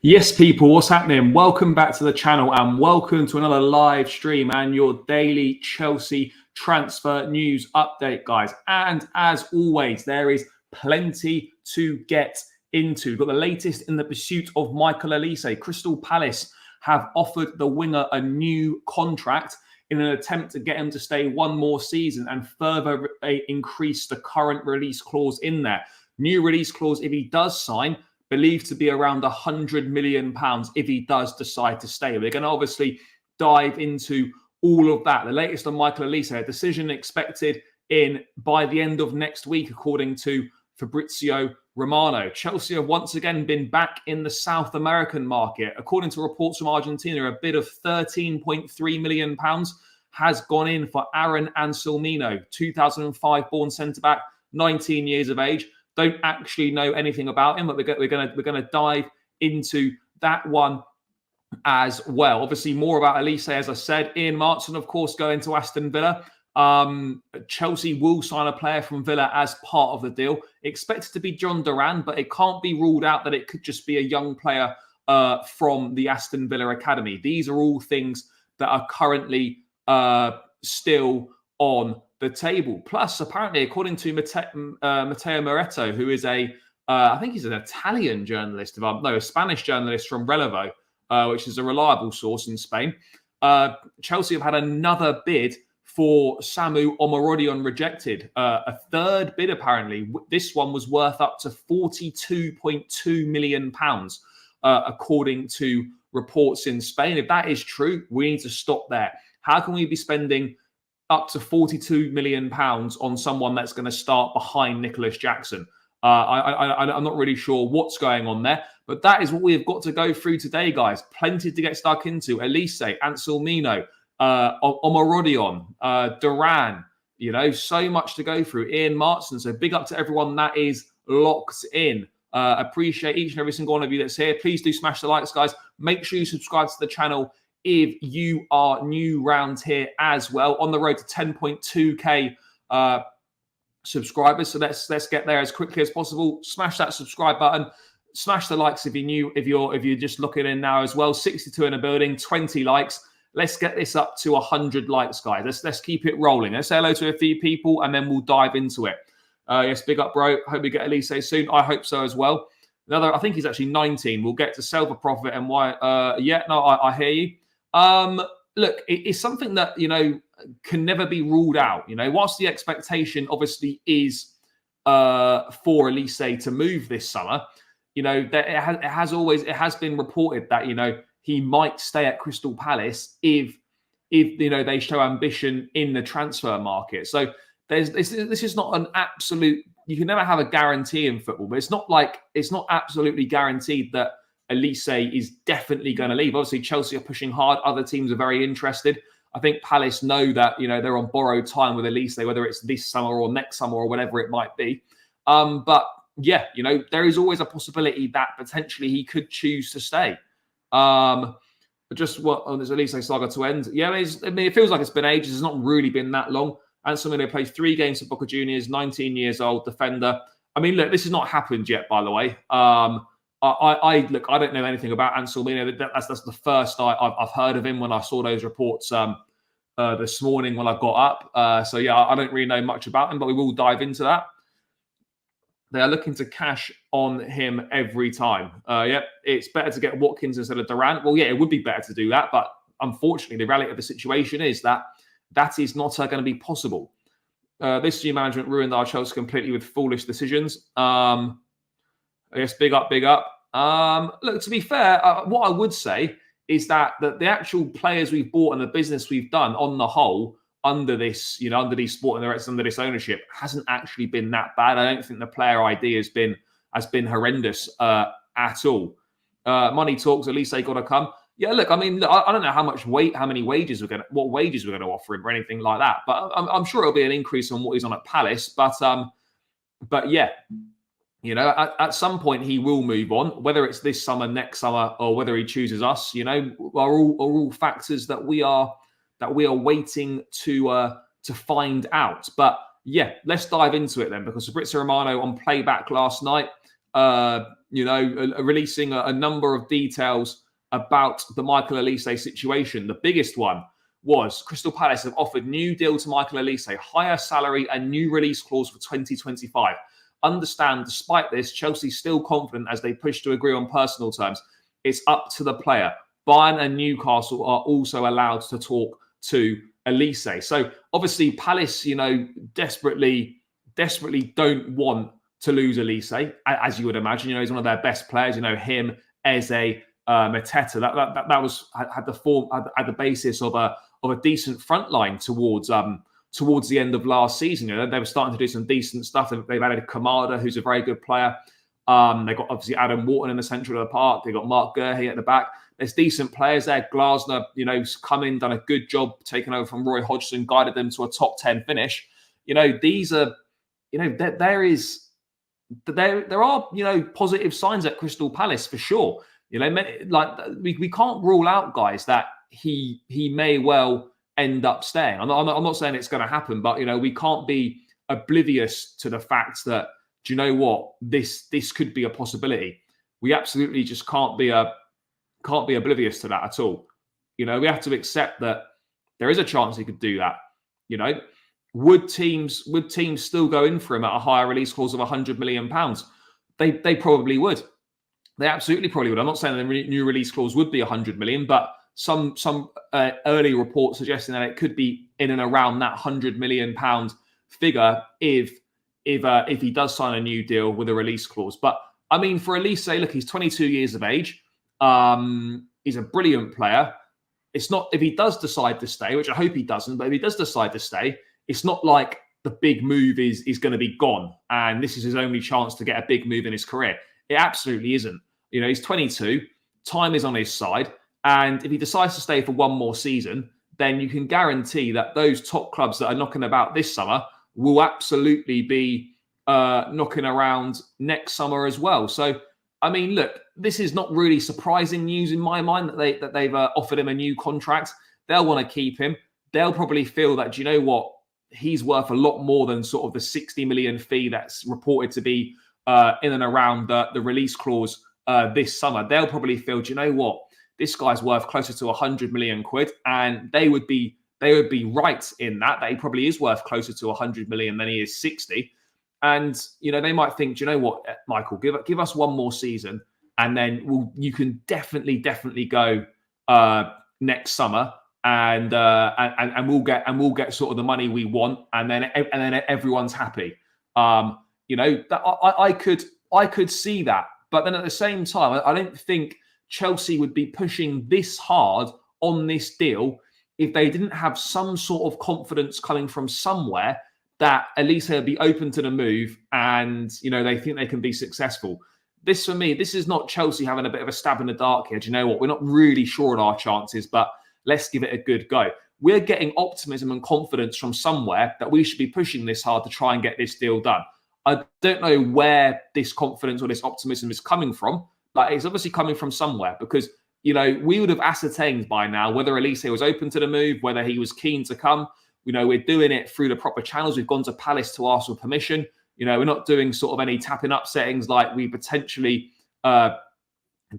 Yes, people, what's happening? Welcome back to the channel and welcome to another live stream and your daily Chelsea transfer news update, guys. And as always, there is plenty to get into. We've got the latest in the pursuit of Michael Olise. Crystal Palace have offered the winger a new contract in an attempt to get him to stay one more season and further increase the current release clause in there. New release clause, if he does sign, believed to be around £100 million if he does decide to stay. We're going to obviously dive into all of that. The latest on Michael Olise, a decision expected by the end of next week, according to Fabrizio Romano. Chelsea have once again been back in the South American market. According to reports from Argentina, a bid of £13.3 million has gone in for Aaron Anselmino, 2005 born centre-back, 19 years of age. Don't actually know anything about him, but we're going to dive into that one as well. Obviously, more about Olise, as I said. Ian Martin, of course, going to Aston Villa. Chelsea will sign a player from Villa as part of the deal. Expected to be John Duran, but it can't be ruled out that it could just be a young player from the Aston Villa academy. These are all things that are currently still on the table. Plus, apparently, according to Matteo Moretto, who is I think he's an Italian journalist, a Spanish journalist from Relevo, which is a reliable source in Spain. Chelsea have had another bid for Samu Omorodion rejected. A third bid, apparently. This one was worth up to £42.2 million, according to reports in Spain. If that is true, we need to stop there. How can we be spending up to £42 million on someone that's going to start behind Nicholas Jackson? I'm not really sure what's going on there, but that is what we have got to go through today, guys. Plenty to get stuck into. Olise, Anselmino, Omorodion, Duran, so much to go through. Ian Martin. So big up to everyone that is locked in. Appreciate each and every single one of you that's here. Please do smash the likes, guys. Make sure you subscribe to the channel if you are new round here as well. On the road to 10.2k subscribers. So let's get there as quickly as possible. Smash that subscribe button. Smash the likes if you're new, if you're just looking in now as well. 62 in the building, 20 likes. Let's get this up to 100 likes, guys. Let's keep it rolling. Let's say hello to a few people and then we'll dive into it. Yes, big up, bro. Hope we get Olise soon. I hope so as well. I think he's actually 19. We'll get to sell for profit and why. I hear you. Look, it's something that, can never be ruled out. Whilst the expectation obviously is for Olise to move this summer, that it has been reported that, he might stay at Crystal Palace if they show ambition in the transfer market. So this is not an absolute, you can never have a guarantee in football, but it's not absolutely guaranteed that Olise is definitely going to leave. Obviously, Chelsea are pushing hard. Other teams are very interested. I think Palace know that, they're on borrowed time with Olise, whether it's this summer or next summer or whatever it might be. But yeah, there is always a possibility that potentially he could choose to stay. Just what on this Olise saga to end? Yeah, it feels like it's been ages. It's not really been that long. Anselmino plays 3 games for Boca Juniors, 19 years old, defender. I mean, look, this has not happened yet, by the way. I don't know anything about Anselmino. That's the first I've heard of him when I saw those reports this morning when I got up. So yeah, I don't really know much about him, but we will dive into that. They are looking to cash on him every time. It's better to get Watkins instead of Duran. Well, yeah, it would be better to do that, but unfortunately, the reality of the situation is that is not going to be possible. This new management ruined our Chelsea completely with foolish decisions. Yes, big up. Look, to be fair, what I would say is that the actual players we've bought and the business we've done on the whole under this, under these sporting directors, under this ownership, hasn't actually been that bad. I don't think the player ID has been horrendous at all. Money talks. Olise got to come. Yeah, look, I mean, I don't know what wages we're going to offer him or anything like that. But I'm sure it'll be an increase on what he's on at Palace. But yeah. At some point he will move on, whether it's this summer, next summer, or whether he chooses us. Are all factors that we are waiting to find out. But yeah, let's dive into it then, because Fabrizio Romano on playback last night releasing a number of details about the Michael Olise situation. The biggest one was Crystal Palace have offered new deal to Michael Olise, higher salary and new release clause for 2025. Understand, despite this, Chelsea's still confident as they push to agree on personal terms. It's up to the player. Bayern and Newcastle are also allowed to talk to Olise. So obviously Palace, desperately don't want to lose Olise, as you would imagine. He's one of their best players. Him, Eze, Mateta. That had the basis of a decent front line towards the end of last season. They were starting to do some decent stuff. They've added Kamada, who's a very good player. They've got obviously Adam Wharton in the centre of the park. They've got Mark Gurhey at the back. There's decent players there. Glasner, come in, done a good job taking over from Roy Hodgson, guided them to a top 10 finish. These are, there are positive signs at Crystal Palace for sure. We can't rule out, guys, that he may well end up staying. I'm not saying it's going to happen, but we can't be oblivious to the fact that, do you know what, this could be a possibility. We absolutely just can't be oblivious to that at all. We have to accept that there is a chance he could do that. Would teams still go in for him at a higher release clause of £100 million? They probably would. They absolutely probably would. I'm not saying the new release clause would be 100 million, but some early reports suggesting that it could be in and around that £100 million figure if he does sign a new deal with a release clause. But I mean, for Olise, look, he's 22 years of age. He's a brilliant player. It's not, if he does decide to stay, which I hope he doesn't, but if he does decide to stay, it's not like the big move is going to be gone and this is his only chance to get a big move in his career. It absolutely isn't. He's 22. Time is on his side. And if he decides to stay for one more season, then you can guarantee that those top clubs that are knocking about this summer will absolutely be knocking around next summer as well. So, I mean, look, this is not really surprising news in my mind that they've offered him a new contract. They'll want to keep him. They'll probably feel that, do you know what? He's worth a lot more than sort of the 60 million fee that's reported to be in and around the release clause this summer. They'll probably feel, do you know what? This guy's worth closer to 100 million quid, and they would be right in that he probably is worth closer to 100 million than he is 60. And they might think, do you know what, Michael, give us one more season, and then you can definitely go next summer, and we'll get sort of the money we want, and then everyone's happy. That I could see that, but then at the same time, I don't think Chelsea would be pushing this hard on this deal if they didn't have some sort of confidence coming from somewhere that Olise would be open to the move and, they think they can be successful. This, for me, this is not Chelsea having a bit of a stab in the dark here. Do you know what? We're not really sure on our chances, but let's give it a good go. We're getting optimism and confidence from somewhere that we should be pushing this hard to try and get this deal done. I don't know where this confidence or this optimism is coming from, but it's obviously coming from somewhere because, we would have ascertained by now whether Olise was open to the move, whether he was keen to come. We're doing it through the proper channels. We've gone to Palace to ask for permission. We're not doing sort of any tapping up settings like we potentially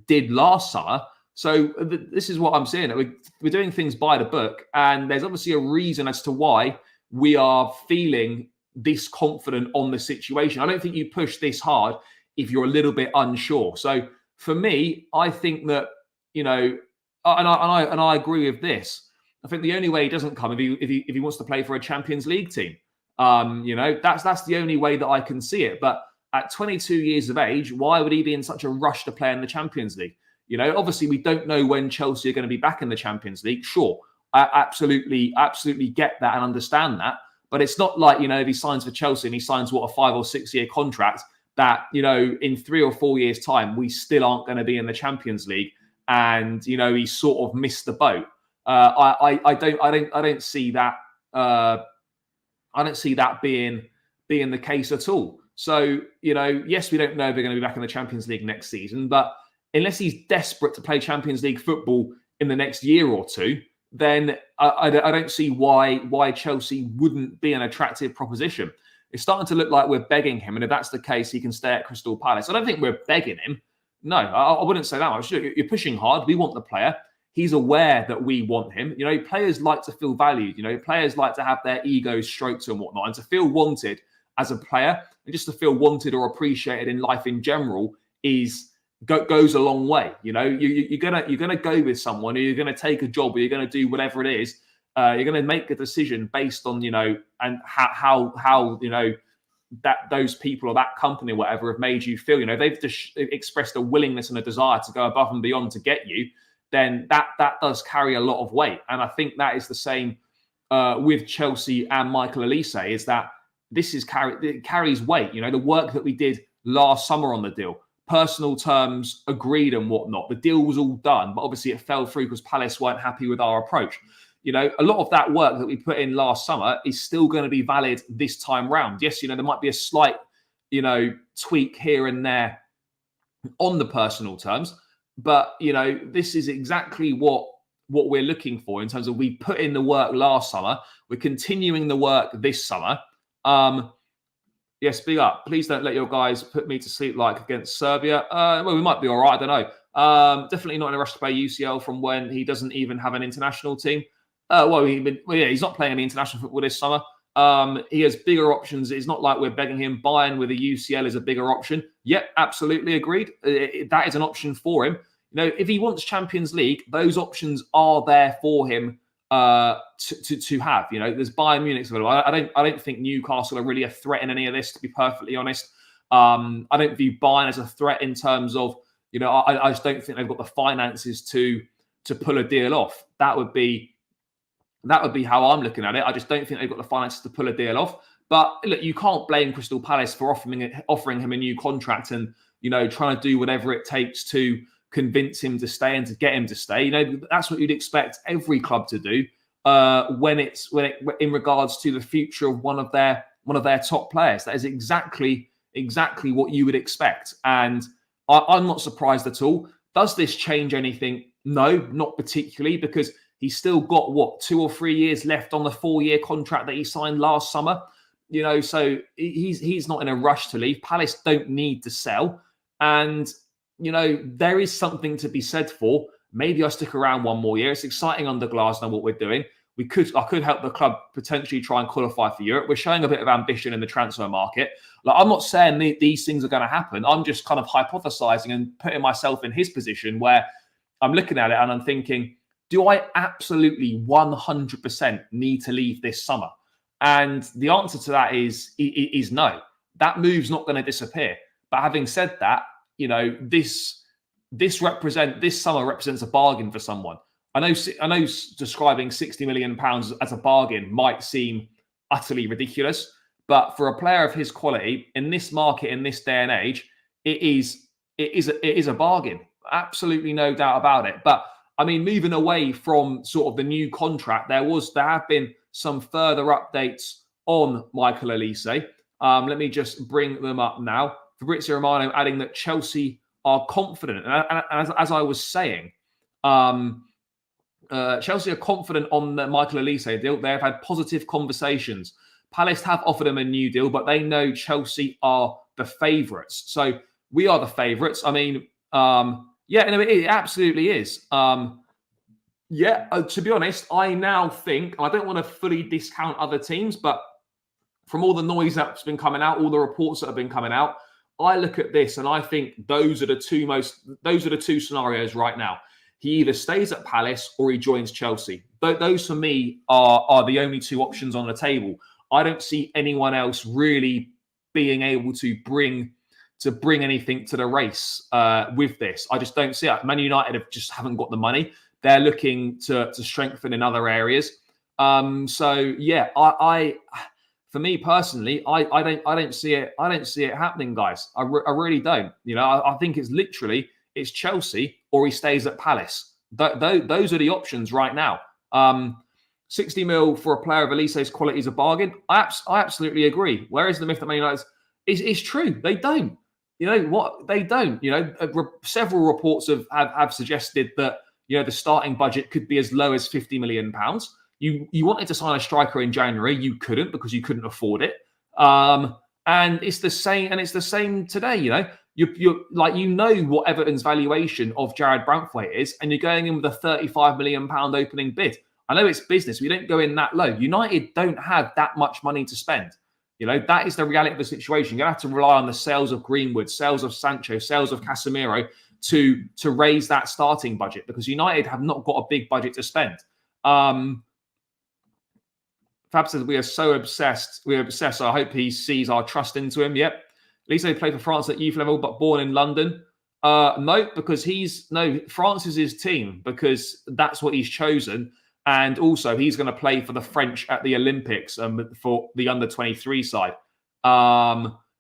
did last summer. So this is what I'm saying. We're doing things by the book, and there's obviously a reason as to why we are feeling this confident on the situation. I don't think you push this hard if you're a little bit unsure. So for me, I think that, and I agree with this. I think the only way he doesn't come if he wants to play for a Champions League team. That's the only way that I can see it. But at 22 years of age, why would he be in such a rush to play in the Champions League? Obviously we don't know when Chelsea are going to be back in the Champions League. Sure, I absolutely get that and understand that. But it's not like, if he signs for Chelsea and he signs, a 5 or 6 year contract, that, in 3 or 4 years' time, we still aren't going to be in the Champions League. And, he sort of missed the boat. I don't see that. I don't see that being the case at all. So, yes, we don't know if they're going to be back in the Champions League next season, but unless he's desperate to play Champions League football in the next year or two, then I don't see why Chelsea wouldn't be an attractive proposition, it's starting to look like we're begging him. And if that's the case, he can stay at Crystal Palace. I don't think we're begging him. No, I wouldn't say that much. You're pushing hard. We want the player. He's aware that we want him. Players like to feel valued. Players like to have their egos stroked and whatnot, and to feel wanted as a player, and just to feel wanted or appreciated in life in general goes a long way. You're gonna go with someone, or you're gonna take a job, or you're gonna do whatever it is. You're gonna make a decision based on and how that those people or that company or whatever have made you feel. They've just expressed a willingness and a desire to go above and beyond to get you. Then that does carry a lot of weight. And I think that is the same with Chelsea and Michael Olise, is that it carries weight. The work that we did last summer on the deal, personal terms agreed and whatnot. The deal was all done, but obviously it fell through because Palace weren't happy with our approach. A lot of that work that we put in last summer is still going to be valid this time round. Yes, there might be a slight, tweak here and there on the personal terms. But, this is exactly what we're looking for in terms of we put in the work last summer. We're continuing the work this summer. Yes, big up. Please don't let your guys put me to sleep like against Serbia. Well, we might be all right. I don't know. Definitely not in a rush to play UCL from when he doesn't even have an international team. He's not playing any international football this summer. He has bigger options. It's not like we're begging him. Bayern with a UCL is a bigger option. Yep, absolutely agreed. That is an option for him. If he wants Champions League, those options are there for him to have. There's Bayern Munich available. I don't think Newcastle are really a threat in any of this, to be perfectly honest. I don't view Bayern as a threat in terms of, I just don't think they've got the finances to pull a deal off. That would be how I'm looking at it. I just don't think they've got the finances to pull a deal off. But look, you can't blame Crystal Palace for offering him a new contract and trying to do whatever it takes to convince him to stay and to get him to stay. That's what you'd expect every club to do when in regards to the future of one of their top players. That is exactly what you would expect, and I'm not surprised at all. Does this change anything? No, not particularly, because he's still got 2 or 3 years left on the 4-year contract that he signed last summer. So he's not in a rush to leave. Palace don't need to sell, and there is something to be said for maybe I stick around one more year. It's exciting under Glasgow what we're doing. I could help the club potentially try and qualify for Europe. We're showing a bit of ambition in the transfer market. I'm not saying these things are going to happen. I'm just kind of hypothesizing and putting myself in his position where I'm looking at it and I'm thinking, do I absolutely 100% need to leave this summer? And the answer to that is no. That move's not going to disappear. But having said that, this summer represents a bargain for someone. I know describing £60 million as a bargain might seem utterly ridiculous, but for a player of his quality in this market, in this day and age, it is a bargain. Absolutely no doubt about it. But I mean, moving away from sort of the new contract, there have been some further updates on Michael Olise. Let me just bring them up now. Fabrizio Romano adding that Chelsea are confident. And as I was saying, Chelsea are confident on the Michael Olise deal. They have had positive conversations. Palace have offered him a new deal, but they know Chelsea are the favourites. So we are the favourites. I mean, it absolutely is. To be honest, I now think, I don't want to fully discount other teams, but from all the noise that's been coming out, all the reports that have been coming out, I look at this and I think those are the two scenarios right now. He either stays at Palace or he joins Chelsea. Those for me are the only two options on the table. I don't see anyone else really being able to bring anything to the race with this. I just don't see it. Man United haven't got the money. They're looking to strengthen in other areas. For me personally, I don't see it. I don't see it happening, guys. I really don't. I think it's Chelsea or he stays at Palace. Those are the options right now. 60 mil for a player of Olise's quality is a bargain. I absolutely agree. Where is the myth that Man United is true? They don't. They don't. Several reports have suggested that the starting budget could be as low as £50 million. You wanted to sign a striker in January, you couldn't because you couldn't afford it. And it's the same. And it's the same today. You know, you're like, you know what Everton's valuation of Jared Branthwaite is, and you're going in with a £35 million opening bid. I know it's business. We don't go in that low. United don't have that much money to spend. You know, that is the reality of the situation. You're going to have to rely on the sales of Greenwood, sales of Sancho, sales of Casemiro to raise that starting budget, because United have not got a big budget to spend. Fab says we are so obsessed. We're obsessed. I hope he sees our trust into him. Yep. Olise played for France at youth level, but born in London. No, because France is his team, because that's what he's chosen. And also, he's going to play for the French at the Olympics for the under-23 side.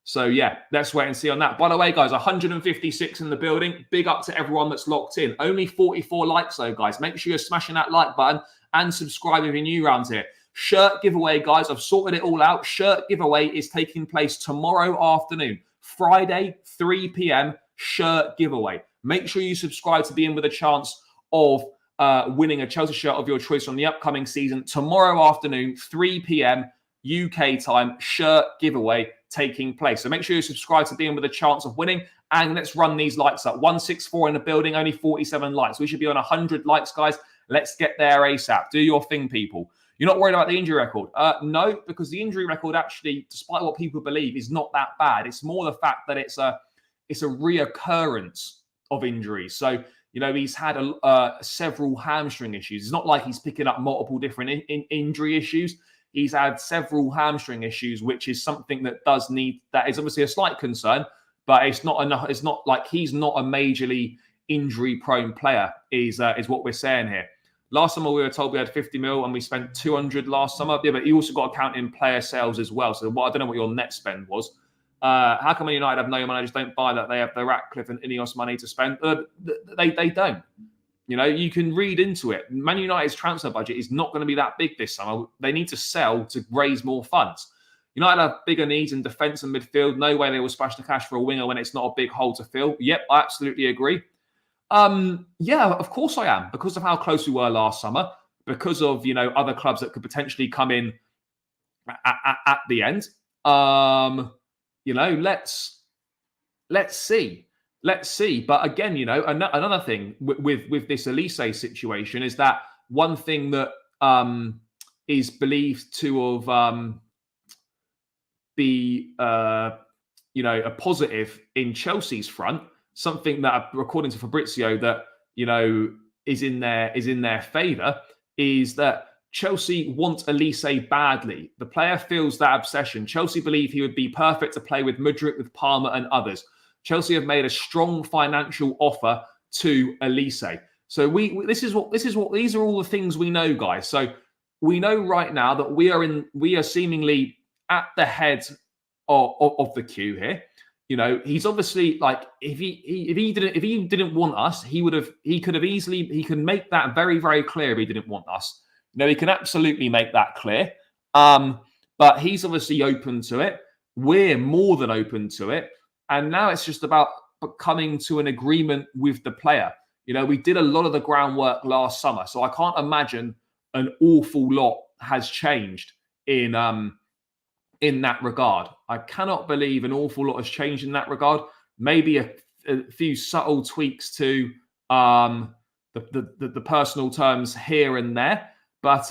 So, yeah, let's wait and see on that. By the way, guys, 156 in the building. Big up to everyone that's locked in. Only 44 likes, though, guys. Make sure you're smashing that like button and subscribe if you're new around here. Shirt giveaway, guys. I've sorted it all out. Shirt giveaway is taking place tomorrow afternoon. Friday, 3 p.m. Shirt giveaway. Make sure you subscribe to be in with a chance of winning a Chelsea shirt of your choice from the upcoming season. Tomorrow afternoon, 3 p.m. UK time, shirt giveaway taking place. So make sure you subscribe to be in with a chance of winning. And let's run these likes up. 164 in the building, only 47 likes. We should be on 100 likes, guys. Let's get there ASAP. Do your thing, people. You're not worried about the injury record? No, because the injury record actually, despite what people believe, is not that bad. It's more the fact that it's a reoccurrence of injuries. So, you know, he's had several hamstring issues. It's not like he's picking up multiple different injury issues. He's had several hamstring issues, which is something that is obviously a slight concern, but it's not enough. It's not like he's not a majorly injury-prone player, is what we're saying here. Last summer, we were told we had 50 mil and we spent 200 last summer. Yeah, but you also got to count in player sales as well. So I don't know what your net spend was. How come United have no money? I just don't buy that they have the Ratcliffe and Ineos money to spend. They don't. You know, you can read into it. Man United's transfer budget is not going to be that big this summer. They need to sell to raise more funds. United have bigger needs in defence and midfield. No way they will splash the cash for a winger when it's not a big hole to fill. Yep, I absolutely agree. Yeah, of course I am, because of how close we were last summer, because of, you know, other clubs that could potentially come in at the end. You know, let's see. Let's see. But again, you know, another thing with this Olise situation is that one thing that is believed to have be you know, a positive in Chelsea's front, something that, according to Fabrizio, that, you know, is in their favour, is that Chelsea want Olise badly. The player feels that obsession. Chelsea believe he would be perfect to play with Mudryk, with Palmer and others. Chelsea have made a strong financial offer to Olise. So these are all the things we know, guys. So we know right now that we are seemingly at the head of the queue here. You know, he's obviously, like, if he didn't want us, he could make that very, very clear if he didn't want us. You know, he can absolutely make that clear. But he's obviously open to it. We're more than open to it. And now it's just about coming to an agreement with the player. You know, we did a lot of the groundwork last summer, so I can't imagine an awful lot has changed in that regard. I cannot believe an awful lot has changed in that regard. Maybe a few subtle tweaks to the personal terms here and there, but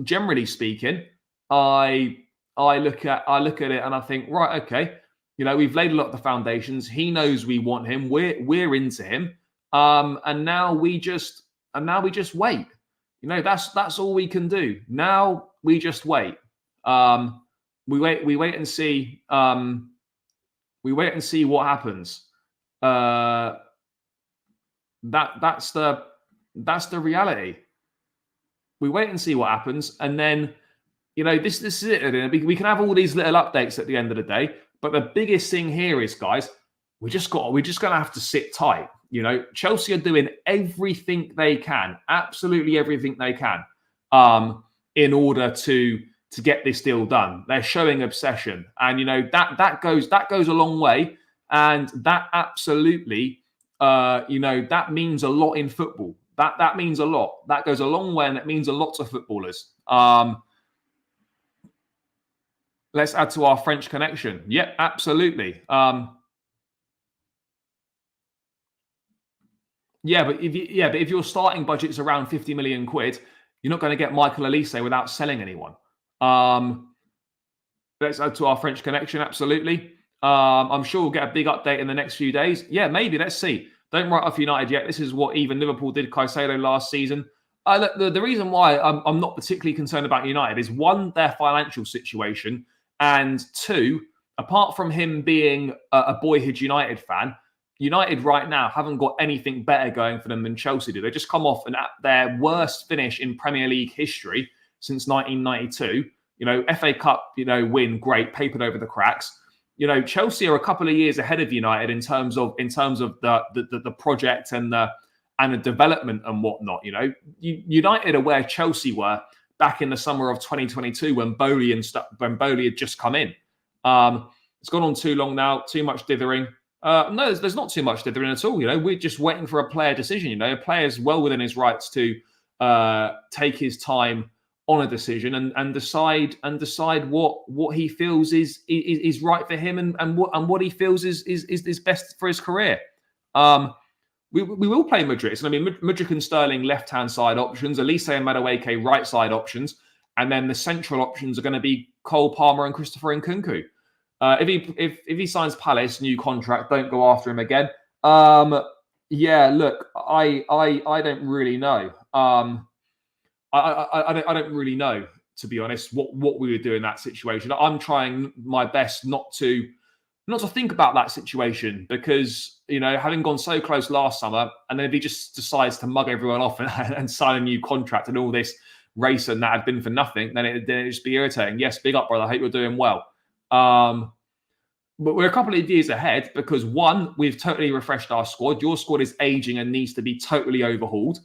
generally speaking, I look at it and I think, right, okay, you know, we've laid a lot of the foundations. He knows we want him. We're into him, and now we just wait. You know, that's all we can do. Now we just wait. We wait and see. We wait and see what happens. That's the reality. We wait and see what happens, and then, you know, this is it. We can have all these little updates at the end of the day, but the biggest thing here is, guys, we're just gonna have to sit tight. You know, Chelsea are doing everything they can, absolutely everything they can, in order to get this deal done. They're showing obsession, and you know that goes a long way, and that absolutely, you know, that means a lot in football. That means a lot. That goes a long way, and it means a lot to footballers. Let's add to our French connection. Yep, absolutely. But if your starting budget's around 50 million quid, you're not going to get Michael Olise without selling anyone. Let's add to our French connection. Absolutely. I'm sure we'll get a big update in the next few days. Yeah, maybe. Let's see. Don't write off United yet. This is what even Liverpool did Caicedo last season. The reason why I'm not particularly concerned about United is, one, their financial situation, and two, apart from him being a boyhood United fan, United right now haven't got anything better going for them than Chelsea do. They just come off their worst finish in Premier League history since 1992. FA Cup, win, great, papered over the cracks. Chelsea are a couple of years ahead of United in terms of the project and the development and whatnot. United are where Chelsea were back in the summer of 2022 when Bowley had just come in. It's gone on too long now. Too much dithering. No, there's not too much dithering at all. We're just waiting for a player decision. A player's well within his rights to take his time on a decision and decide what he feels is right for him and what he feels is best for his career. We will play Mudryk. I mean, Mudryk and Sterling left-hand side options, Olise and Madueke right side options, and then the central options are going to be Cole Palmer and Christopher Nkunku. If he signs Palace, new contract, don't go after him again. Look, I don't really know. I don't really know, to be honest, what we would do in that situation. I'm trying my best not to think about that situation because, having gone so close last summer, and then if he just decides to mug everyone off and sign a new contract and all this race and that had been for nothing, then it'd just be irritating. Yes, big up, brother. I hope you're doing well. But we're a couple of years ahead because, one, we've totally refreshed our squad. Your squad is aging and needs to be totally overhauled.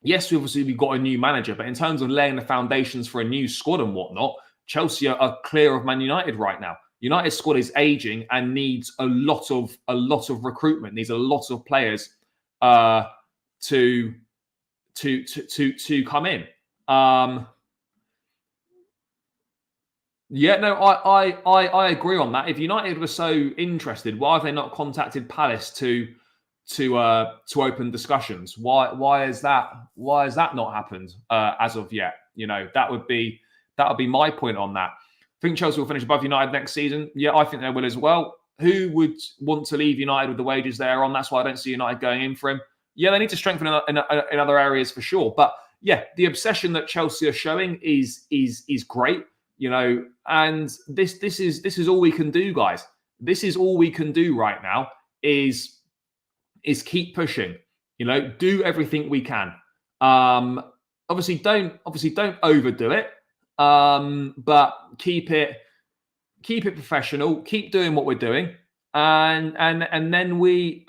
Yes, we've got a new manager, but in terms of laying the foundations for a new squad and whatnot, Chelsea are clear of Man United right now. United's squad is aging and needs a lot of recruitment, needs a lot of players to come in. I agree on that. If United were so interested, why have they not contacted Palace to open discussions? Why is that not happened as of yet? That would be my point on that. I think Chelsea will finish above United next season. Yeah, I think they will as well. Who would want to leave United with the wages they're on? That's why I don't see United going in for him. Yeah, they need to strengthen in other areas for sure. But yeah, the obsession that Chelsea are showing is great. And this is all we can do, guys. This is all we can do right now is keep pushing. Do everything we can. Obviously don't overdo it. But keep it professional. Keep doing what we're doing, and then we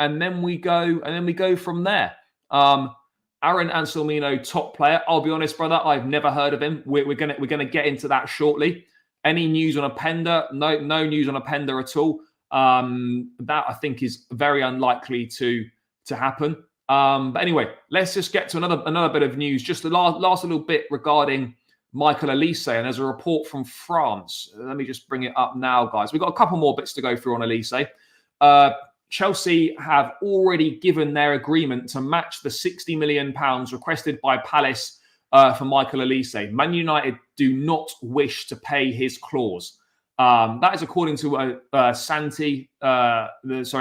go from there. Aaron Anselmino, top player. I'll be honest, brother, I've never heard of him. We're gonna get into that shortly. Any news on Openda? No news on Openda at all. That I think is very unlikely to happen. But anyway, let's just get to another bit of news. Just the last little bit regarding Michael Olise, and there's a report from France. Let me just bring it up now, guys. We've got a couple more bits to go through on Olise. Chelsea have already given their agreement to match the £60 million requested by Palace for Michael Olise. Man United do not wish to pay his clause. That is according to Santi. That is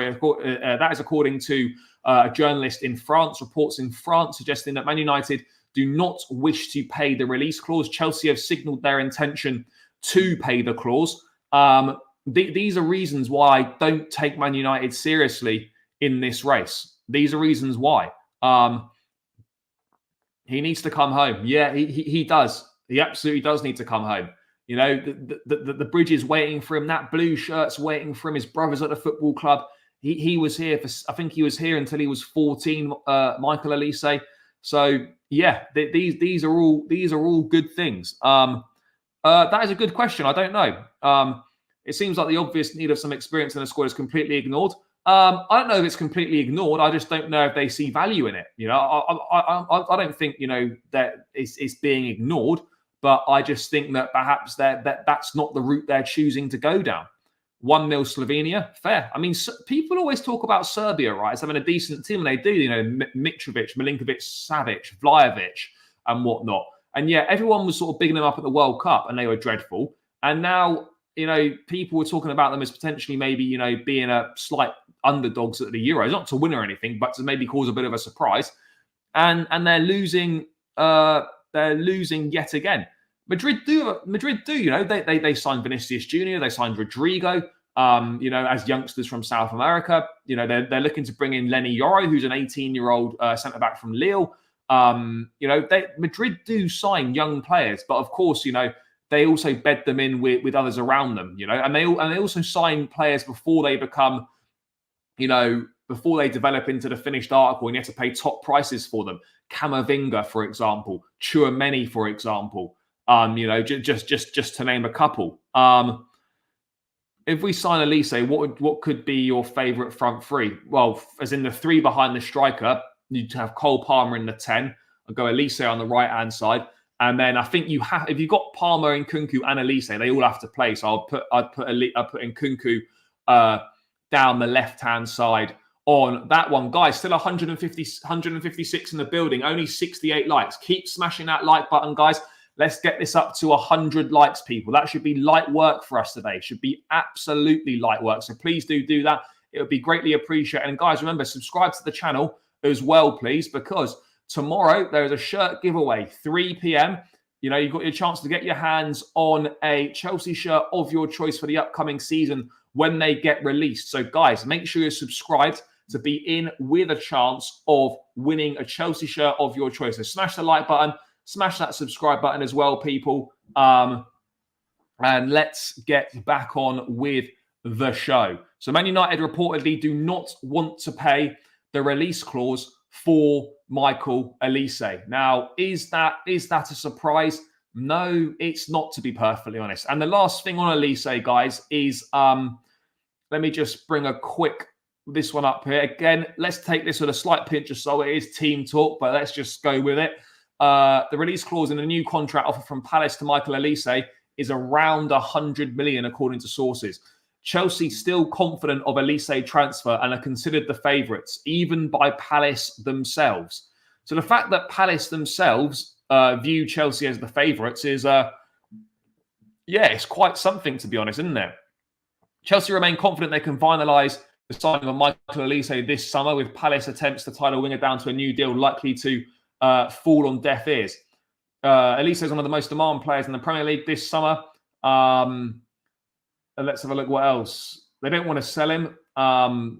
according to a journalist in France. Reports in France suggesting that Man United do not wish to pay the release clause. Chelsea have signalled their intention to pay the clause. These are reasons why I don't take Man United seriously in this race. These are reasons why. He needs to come home. Yeah, he does. He absolutely does need to come home. The bridge is waiting for him. That blue shirt's waiting for him. His brother's at the football club. He was here I think he was here until he was 14, Michael Olise. So yeah, these are all good things. That is a good question. I don't know. It seems like the obvious need of some experience in the squad is completely ignored. I don't know if it's completely ignored. I just don't know if they see value in it. I don't think that it's being ignored. but I just think that perhaps that's not the route they're choosing to go down. 1-0 Slovenia, fair. I mean, people always talk about Serbia, right, as having a decent team, and they do, Mitrovic, Milinkovic, Savic, Vlahovic, and whatnot. And yeah, everyone was sort of bigging them up at the World Cup, and they were dreadful. And now, people were talking about them as potentially maybe, being a slight underdogs at the Euros, not to win or anything, but to maybe cause a bit of a surprise. And they're losing. They're losing yet again. Madrid do. They signed Vinicius Jr. They signed Rodrigo. As youngsters from South America. They're looking to bring in Lenny Yoro, who's an 18-year-old centre back from Lille. Madrid do sign young players, but of course, they also bed them in with others around them. And they also sign players before they become, before they develop into the finished article, and you have to pay top prices for them. Camavinga, for example, Tchouaméni, for example. Just to name a couple. If we sign Olise, what could be your favourite front three? Well, as in the three behind the striker, you'd have Cole Palmer in the 10. I'll go Olise on the right-hand side. And then I think if you've got Palmer, Nkunku, and Olise, they all have to play. So I'd put Nkunku down the left-hand side on that one. Guys, still 156 in the building, only 68 likes. Keep smashing that like button, guys. Let's get this up to 100 likes, people. That should be light work for us today. Should be absolutely light work. So please do that. It would be greatly appreciated. And guys, remember, subscribe to the channel as well, please, because tomorrow there is a shirt giveaway, 3 p.m. You've got your chance to get your hands on a Chelsea shirt of your choice for the upcoming season when they get released. So guys, make sure you're subscribed to be in with a chance of winning a Chelsea shirt of your choice. So smash the like button. Smash that subscribe button as well, people. And let's get back on with the show. So Man United reportedly do not want to pay the release clause for Michael Olise. Now, is that a surprise? No, it's not, to be perfectly honest. And the last thing on Olise, guys, is let me just bring this one up here. Again, let's take this with a slight pinch of salt. It is team talk, but let's just go with it. The release clause in a new contract offer from Palace to Michael Olise is around 100 million, according to sources. Chelsea still confident of Olise transfer and are considered the favourites, even by Palace themselves. So the fact that Palace themselves view Chelsea as the favourites is, it's quite something, to be honest, isn't it? Chelsea remain confident they can finalise the signing of Michael Olise this summer, with Palace attempts to tie the winger down to a new deal likely to fall on deaf ears. Olise is one of the most demanded players in the Premier League this summer. Let's have a look what else. They don't want to sell him.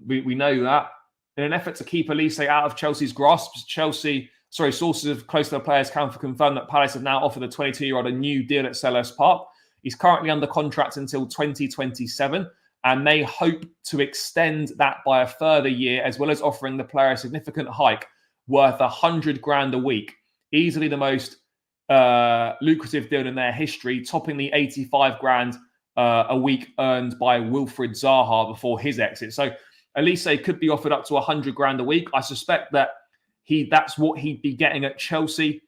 We know that. In an effort to keep Olise out of Chelsea's grasp, sources close to the players can confirm that Palace have now offered the 22-year-old a new deal at Selhurst Park. He's currently under contract until 2027, and they hope to extend that by a further year, as well as offering the player a significant hike worth 100 grand a week, easily the most lucrative deal in their history, topping the 85 grand a week earned by Wilfried Zaha before his exit. So Olise could be offered up to 100 grand a week. I suspect that that's what he'd be getting at Chelsea.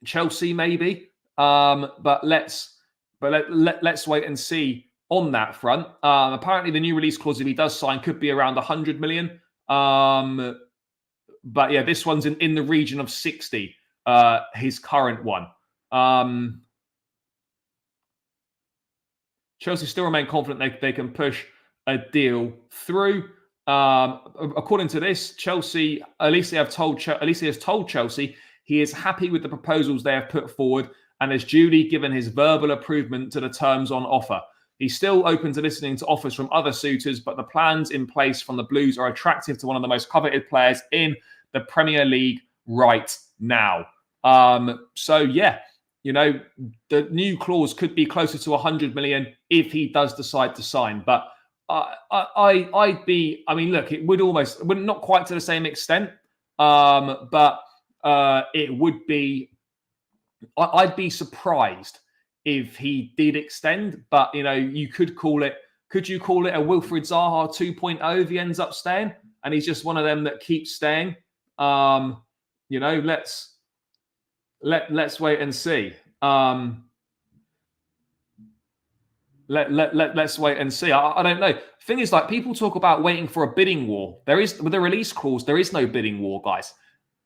Chelsea maybe, but let's wait and see on that front. Apparently, the new release clause, if he does sign, could be around 100 million. But yeah, this one's in the region of 60, his current one. Chelsea still remain confident they can push a deal through. According to this, Olise has told Chelsea he is happy with the proposals they have put forward and has duly given his verbal approval to the terms on offer. He's still open to listening to offers from other suitors, but the plans in place from the Blues are attractive to one of the most coveted players in the Premier League right now. So yeah, the new clause could be closer to 100 million if he does decide to sign. But look, it would not quite to the same extent, but it would be. I'd be surprised if he did extend, but you could call it. Could you call it a Wilfried Zaha 2.0 if he ends up staying and he's just one of them that keeps staying? Let's Let's wait and see. Let's wait and see. I don't know. Thing is, like, people talk about waiting for a bidding war. There is, with the release clause, there is no bidding war, guys.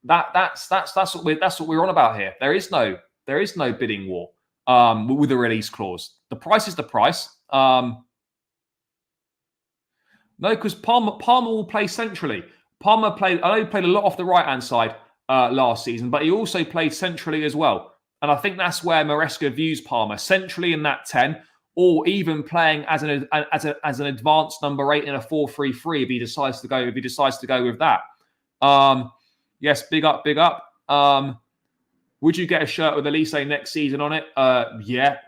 That's what we're on about here. There is no bidding war with the release clause. The price is the price. No, because Palmer will play centrally. I know he played a lot off the right hand side last season, but he also played centrally as well. And I think that's where Maresca views Palmer, centrally in that 10, or even playing as an advanced number 8 in a 4-3-3 if he decides to go with that. Yes, big up. Would you get a shirt with Olise next season on it? Yeah.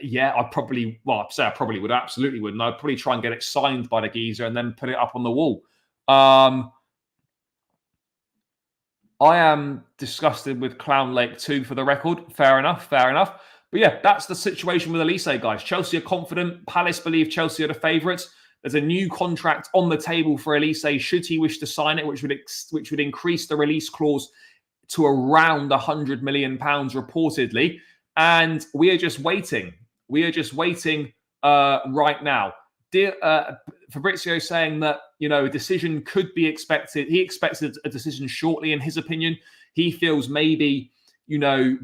I probably would. Absolutely would. And I'd probably try and get it signed by the geezer and then put it up on the wall. I am disgusted with Clown Lake 2 for the record. Fair enough. But yeah, that's the situation with Olise, guys. Chelsea are confident. Palace believe Chelsea are the favourites. There's a new contract on the table for Olise should he wish to sign it, which would increase the release clause to around £100 million reportedly. And we are just waiting. Right now. Fabrizio saying that, a decision could be expected. He expects a decision shortly, in his opinion. He feels maybe,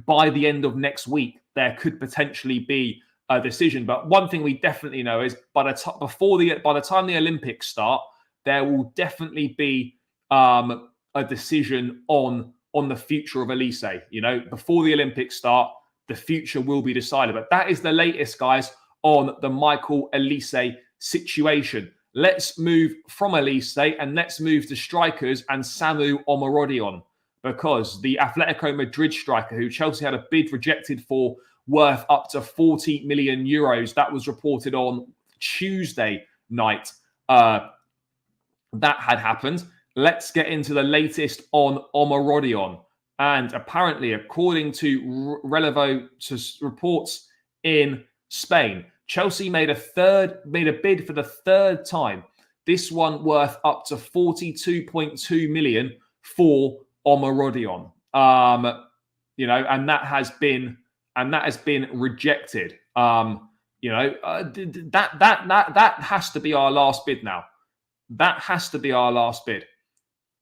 by the end of next week, there could potentially be a decision. But one thing we definitely know is by the time the Olympics start, there will definitely be a decision on the future of Olise. Before the Olympics start, the future will be decided. But that is the latest, guys, on the Michael Olise situation. Let's move from Olise and let's move to strikers and Samu Omorodion, because the Atletico Madrid striker, who Chelsea had a bid rejected for, worth up to 40 million euros, that was reported on Tuesday night. That had happened. Let's get into the latest on Omorodion. And apparently, according to Relevo reports in Spain, Chelsea made a bid for the third time. This one worth up to 42.2 million for Omorodion. And that has been rejected. That has to be our last bid now. That has to be our last bid.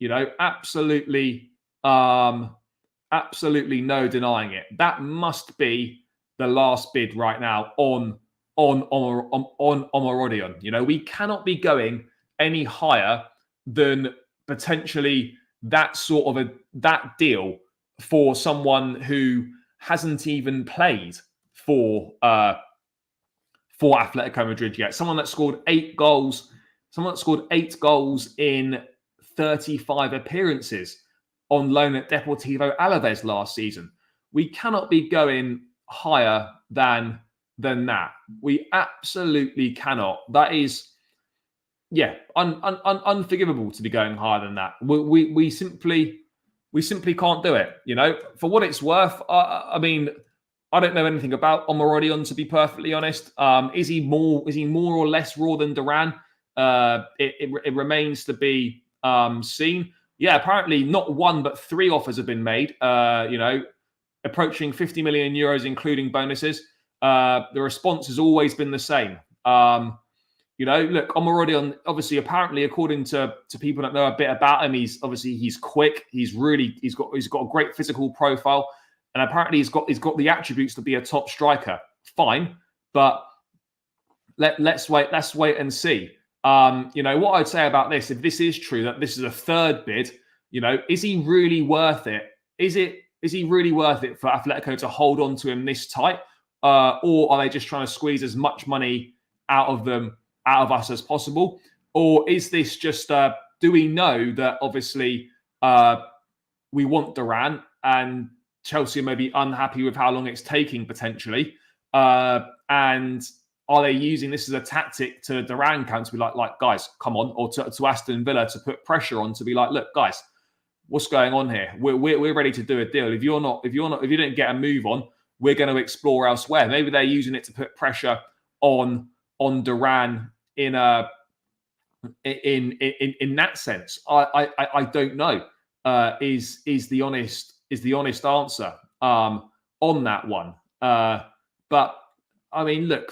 Absolutely no denying it. That must be the last bid right now on Omorodion. We cannot be going any higher than potentially that sort of that deal for someone who hasn't even played for Atletico Madrid yet. Someone that scored 8 goals. Someone that scored 8 goals in 35 appearances on loan at Deportivo Alaves last season. We cannot be going higher than that. We absolutely cannot. That is, unforgivable to be going higher than that. We simply can't do it. For what it's worth, I don't know anything about Omorodion, to be perfectly honest. Is he more or less raw than Duran? It remains to be seen. Yeah, apparently not 1 but 3 offers have been made. Approaching 50 million euros, including bonuses. The response has always been the same. Look, Omorodion, obviously, apparently, according to people that know a bit about him, he's quick. He's got a great physical profile, and apparently he's got the attributes to be a top striker. Fine, but let's wait and see. What I'd say about this, if this is true, that this is a third bid, is he really worth it? Is he really worth it for Atletico to hold on to him this tight? Or are they just trying to squeeze as much money out of us as possible? Or is this just, do we know that obviously we want Duran and Chelsea may be unhappy with how long it's taking potentially? And are they using this as a tactic to Duran camp to be like, guys, come on, or to Aston Villa to put pressure on, to be like, look, guys, what's going on here? We're ready to do a deal. If you don't get a move on, we're going to explore elsewhere. Maybe they're using it to put pressure on Duran in that sense. I don't know. Is the honest answer. on that one. But I mean, look,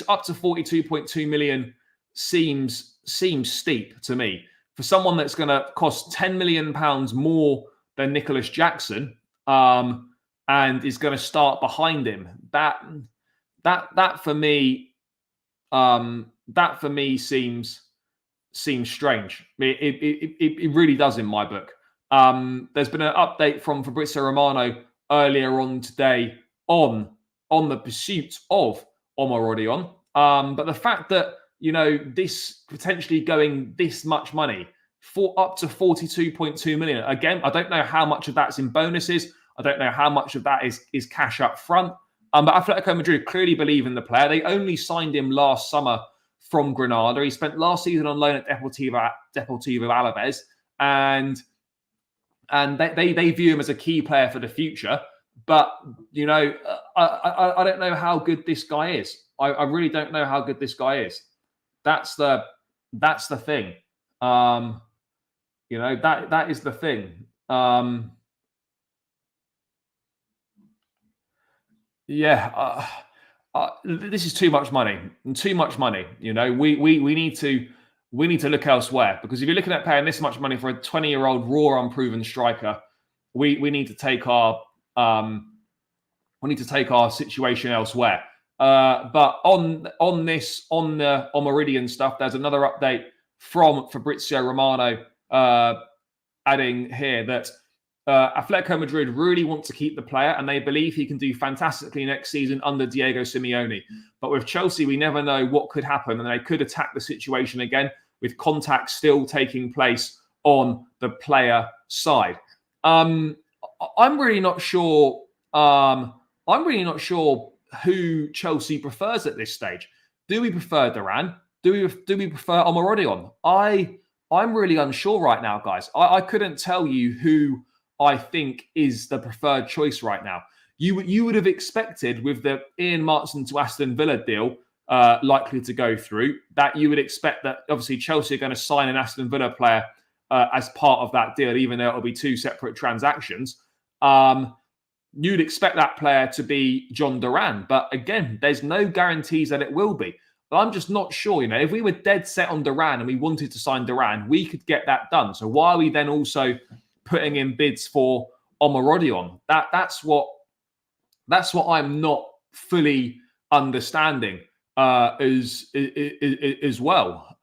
up to 42.2 million seems steep to me for someone that's going to cost 10 million pounds more than Nicholas Jackson, and is going to start behind him. That for me seems strange. It really does in my book. There's been an update from Fabrizio Romano earlier on today on the pursuit of Omorodion. But the fact that, this potentially going this much money for up to 42.2 million. Again, I don't know how much of that's in bonuses. I don't know how much of that is cash up front. But Atletico Madrid clearly believe in the player. They only signed him last summer from Granada. He spent last season on loan at Deportivo Alaves, and they view him as a key player for the future. But I don't know how good this guy is. I really don't know how good this guy is. That's the thing. That is the thing. This is too much money. Too much money. We need to look elsewhere, because if you're looking at paying this much money for a 20-year-old raw, unproven striker, we need to take our situation elsewhere. But on the Omorodion stuff, there's another update from Fabrizio Romano, adding here that Atletico Madrid really want to keep the player, and they believe he can do fantastically next season under Diego Simeone. But with Chelsea, we never know what could happen, and they could attack the situation again with contact still taking place on the player side. I'm really not sure. Who Chelsea prefers at this stage. Do we prefer Duran? Do we prefer Omorodion? I'm really unsure right now, guys. I couldn't tell you who I think is the preferred choice right now. You would have expected, with the Ian Martin to Aston Villa deal likely to go through, that you would expect that obviously Chelsea are going to sign an Aston Villa player as part of that deal, even though it'll be two separate transactions. You'd expect that player to be John Duran. But again, there's no guarantees that it will be. But I'm just not sure. If we were dead set on Duran and we wanted to sign Duran, we could get that done. So why are we then also putting in bids for Omorodion? That's what I'm not fully understanding as well.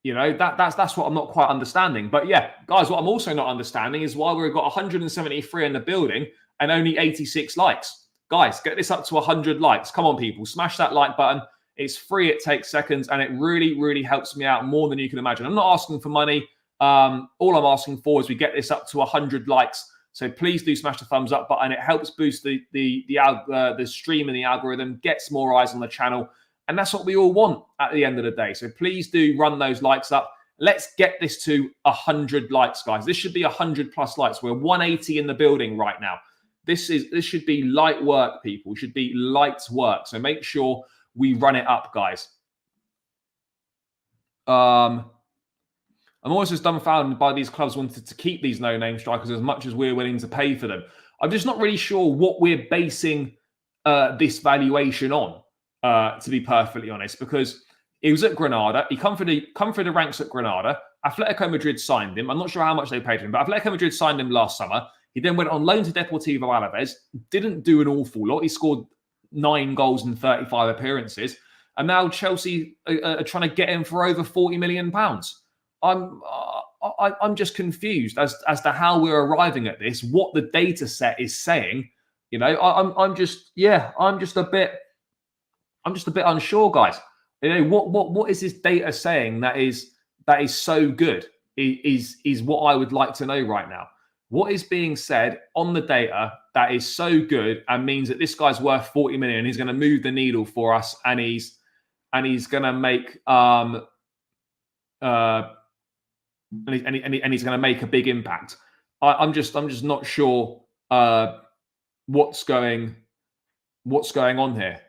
That's what I'm not quite understanding. But yeah, guys, what I'm also not understanding is why we've got 173 in the building and only 86 likes. Guys, get this up to 100 likes. Come on, people. Smash that like button. It's free. It takes seconds. And it really, really helps me out more than you can imagine. I'm not asking for money. All I'm asking for is we get this up to 100 likes. So please do smash the thumbs up button. It helps boost the stream and the algorithm, gets more eyes on the channel. And that's what we all want at the end of the day. So please do run those likes up. Let's get this to 100 likes, guys. This should be 100 plus likes. We're 180 in the building right now. This should be light work, people. It should be light work. So make sure we run it up, guys. I'm always just dumbfounded by these clubs wanted to keep these no-name strikers as much as we're willing to pay for them. I'm just not really sure what we're basing this valuation on, to be perfectly honest, because he was at Granada. He come for the ranks at Granada. Atletico Madrid signed him. I'm not sure how much they paid him, but Atletico Madrid signed him last summer. He then went on loan to Deportivo Alaves. Didn't do an awful lot. He scored 9 goals in 35 appearances. And now Chelsea are trying to get him for over £40 million. I'm just confused as to how we're arriving at this, what the data set is saying. I'm just a bit unsure, guys. What is this data saying that is so good is what I would like to know right now. What is being said on the data that is so good and means that this guy's worth 40 million, he's going to move the needle for us, and he's going to make and he's going to make a big impact. I'm just not sure what's going on here.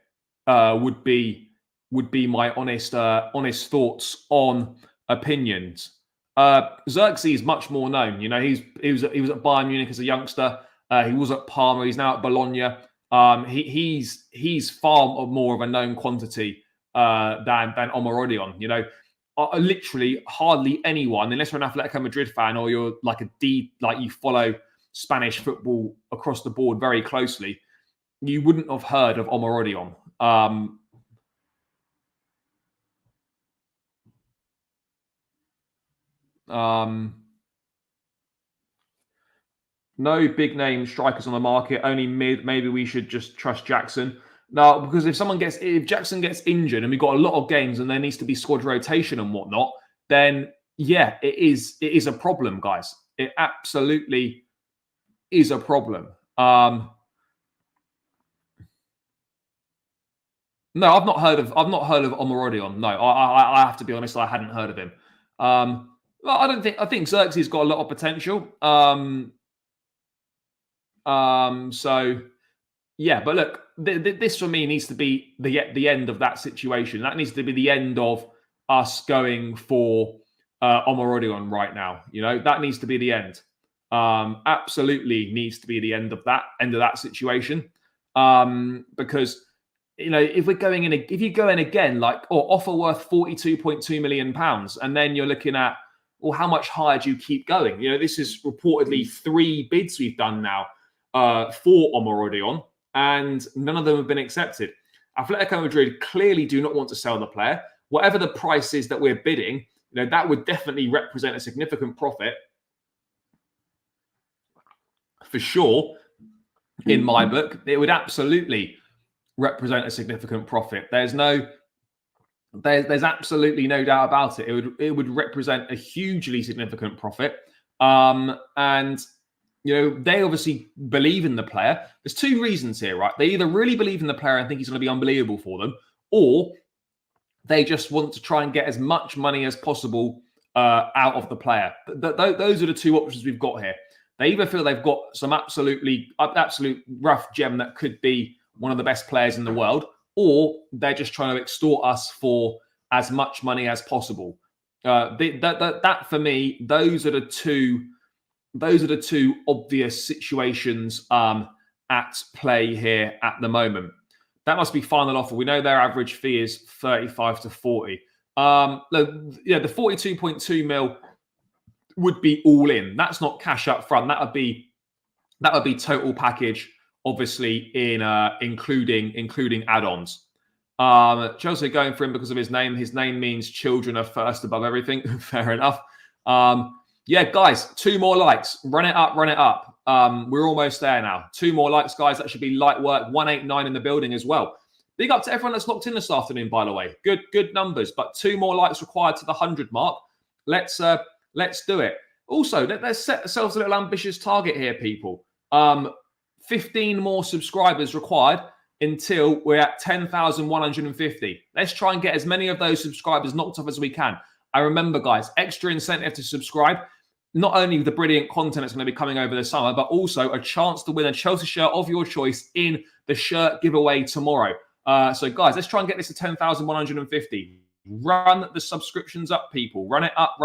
Would be my honest thoughts on opinions. Xerxes is much more known. He was at Bayern Munich as a youngster. He was at Parma. He's now at Bologna. He's far more of a known quantity than Omorodion. You know, literally hardly anyone, unless you're an Atletico Madrid fan or you're like you follow Spanish football across the board very closely, you wouldn't have heard of Omorodion. No big name strikers on the market, only mid. Maybe we should just trust Jackson. No, because if Jackson gets injured and we've got a lot of games and there needs to be squad rotation and whatnot, then yeah, it is a problem, guys. It absolutely is a problem. No, I've not heard of Omorodion. No, I have to be honest, I hadn't heard of him. Well, I think Xerxes got a lot of potential. So yeah, but look, this for me needs to be the end of that situation. That needs to be the end of us going for Omorodion right now. You know, that needs to be the end. Absolutely needs to be the end of that situation. Because you know, if you're going in again, like offer worth £42.2 million, and then you're looking at, well, how much higher do you keep going? You know, this is reportedly 3 bids we've done now for Omorodion, and none of them have been accepted. Atletico Madrid clearly do not want to sell the player. Whatever the price is that we're bidding, you know, that would definitely represent a significant profit for sure. In my book, it would absolutely represent a significant profit. There's absolutely no doubt about it. It would represent a hugely significant profit. And you know, they obviously believe in the player. There's 2 reasons here, right? They either really believe in the player and think he's going to be unbelievable for them, or they just want to try and get as much money as possible out of the player. Those are the 2 options we've got here. They either feel they've got some absolute rough gem that could be one of the best players in the world, or they're just trying to extort us for as much money as possible. That for me, those are the 2 obvious situations at play here at the moment. That must be final offer. We know their average fee is 35 to 40. The 42.2 mil would be all in. That's not cash up front. That would be total package, obviously in including add-ons. Chelsea are going for him because of his name. His name means children are first above everything. Fair enough. Yeah, guys, 2 more likes. Run it up. We're almost there now. 2 more likes, guys. That should be light work. 189 in the building as well. Big up to everyone that's locked in this afternoon, by the way. Good numbers, but 2 more likes required to the 100 mark. Let's do it. Also, let's set ourselves a little ambitious target here, people. 15 more subscribers required until we're at 10,150. Let's try and get as many of those subscribers knocked off as we can. I remember, guys, extra incentive to subscribe. Not only the brilliant content that's going to be coming over the summer, but also a chance to win a Chelsea shirt of your choice in the shirt giveaway tomorrow. So, guys, let's try and get this to 10,150. Run the subscriptions up, people. Run it up.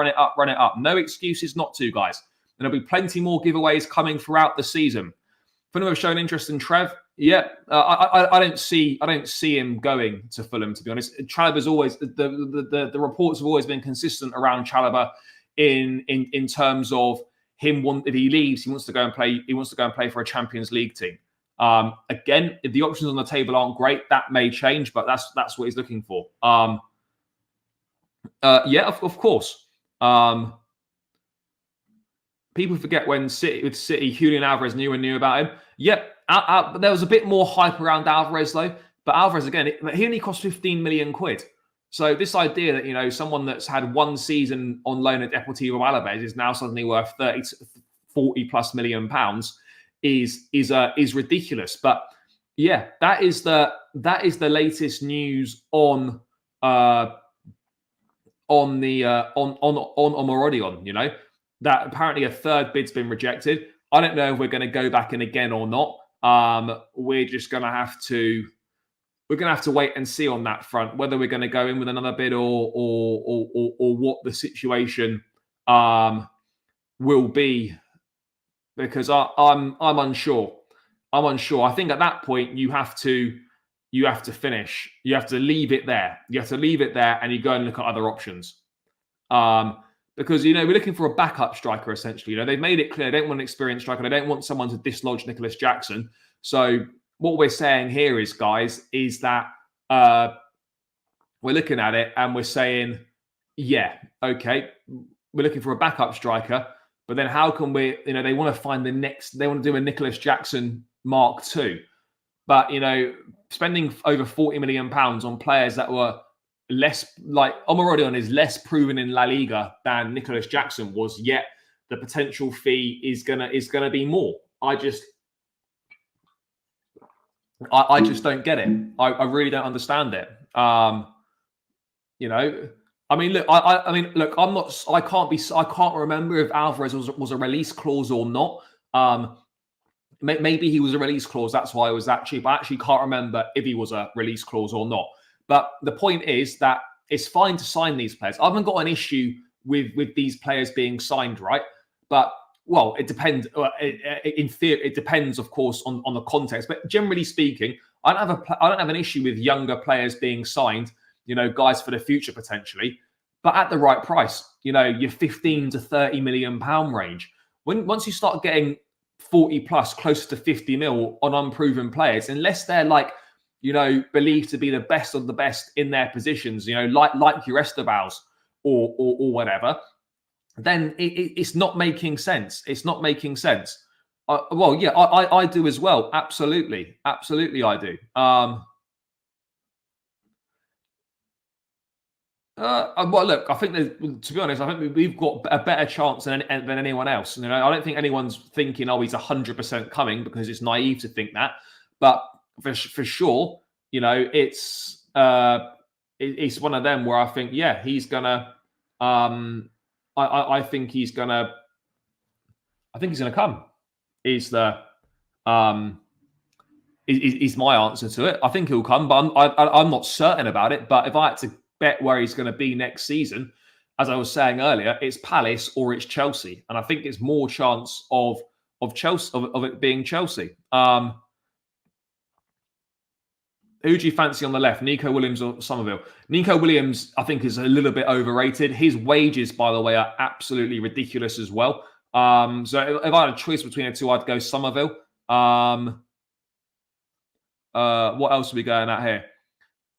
No excuses not to, guys. And there'll be plenty more giveaways coming throughout the season. Fulham have shown interest in Trev. Yeah, I don't see him going to Fulham, to be honest. Chalobah's always the reports have always been consistent around Chalobah in terms of him if he leaves, he wants to go and play for a Champions League team. Again, if the options on the table aren't great, that may change, but that's what he's looking for. Yeah, of course. People forget when City, Julian Alvarez knew about him. Yep, there was a bit more hype around Alvarez though. But Alvarez, again, he only cost 15 million quid. So this idea that, you know, someone that's had 1 season on loan at Deportivo Alaves is now suddenly worth 30 to 40 plus million pounds is ridiculous. But yeah, that is the latest news on Omorodion, you know. That apparently a 3rd bid's been rejected. I don't know if we're going to go back in again or not. We're just going to have to wait and see on that front, whether we're going to go in with another bid or what the situation will be because I'm unsure. I'm unsure. I think at that point you have to finish. You have to leave it there. You have to leave it there, and you go and look at other options. Because we're looking for a backup striker essentially. They've made it clear they don't want an experienced striker. They don't want someone to dislodge Nicholas Jackson. So what we're saying here is, guys, is that we're looking at it and we're saying, yeah, okay, we're looking for a backup striker, but then how can we? They want to find the next. They want to do a Nicholas Jackson Mark II, but spending over £40 million on players that were less, like Omorodion is less proven in La Liga than Nicholas Jackson was, yet the potential fee is gonna be more. I just don't get it. I really don't understand it. I mean, look, I can't remember if Alvarez was a release clause or not. Maybe he was a release clause. That's why it was that cheap. I actually can't remember if he was a release clause or not. But the point is that it's fine to sign these players. I haven't got an issue with these players being signed, right? But, well, it depends. In theory, it depends, of course, on the context. But generally speaking, I don't have an issue with younger players being signed, guys for the future potentially, but at the right price. Your 15 to 30 million pound range. Once you start getting 40 plus, close to 50 mil on unproven players, unless they're believed to be the best of the best in their positions, like your Estabals or whatever, then it's not making sense. It's not making sense. Well, yeah, I do as well. Absolutely, I do. Well, look, I think to be honest, I think we've got a better chance than anyone else. I don't think anyone's thinking, oh, he's 100% coming, because it's naive to think that. But for sure, it's one of them where I think, yeah, he's gonna. I think he's gonna come. Is my answer to it. I think he'll come, but I'm not certain about it. But if I had to bet where he's going to be next season, as I was saying earlier, it's Palace or it's Chelsea, and I think it's more chance of Chelsea of it being Chelsea. Who do you fancy on the left, Nico Williams or Somerville? Nico Williams, I think, is a little bit overrated. His wages, by the way, are absolutely ridiculous as well. So if I had a choice between the two, I'd go Somerville. What else are we going at here?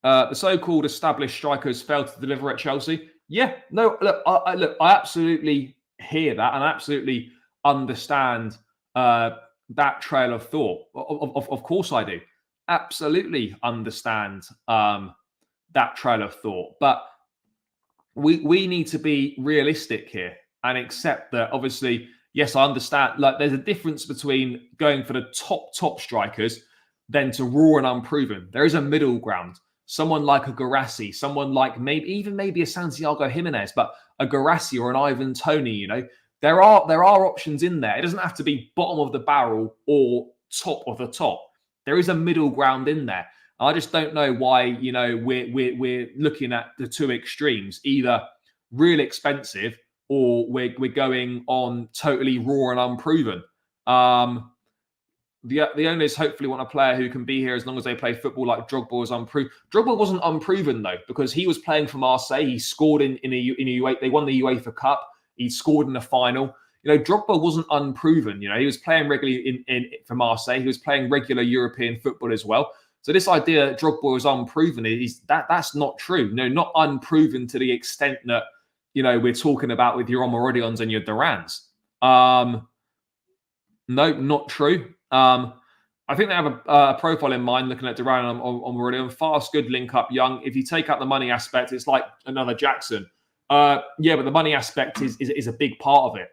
The so-called established strikers failed to deliver at Chelsea. Yeah, no, look, I absolutely hear that and I absolutely understand that trail of thought. Of course I do. Absolutely understand that trail of thought. But we need to be realistic here and accept that, obviously, yes, I understand. There's a difference between going for the top strikers than to raw and unproven. There is a middle ground. Someone like a Guirassy, someone like maybe a Santiago Jimenez, but a Guirassy or an Ivan Toney, there are options in there. It doesn't have to be bottom of the barrel or top of the top. There is a middle ground in there. I just don't know why, we're looking at the two extremes, either real expensive or we're going on totally raw and unproven. The owners hopefully want a player who can be here as long as they play football, like Drogba was unproven. Drogba wasn't unproven, though, because he was playing for Marseille. He scored in a UEFA. They won the UEFA Cup. He scored in the final. Drogba wasn't unproven. He was playing regularly for Marseille. He was playing regular European football as well. So this idea that Drogba was unproven, that's not true. Not unproven to the extent that, we're talking about with your Omorodions and your Durans. No, not true. I think they have a profile in mind looking at Duran and Omorodion. Fast, good link up, young. If you take out the money aspect, it's like another Jackson. Yeah, but the money aspect is a big part of it.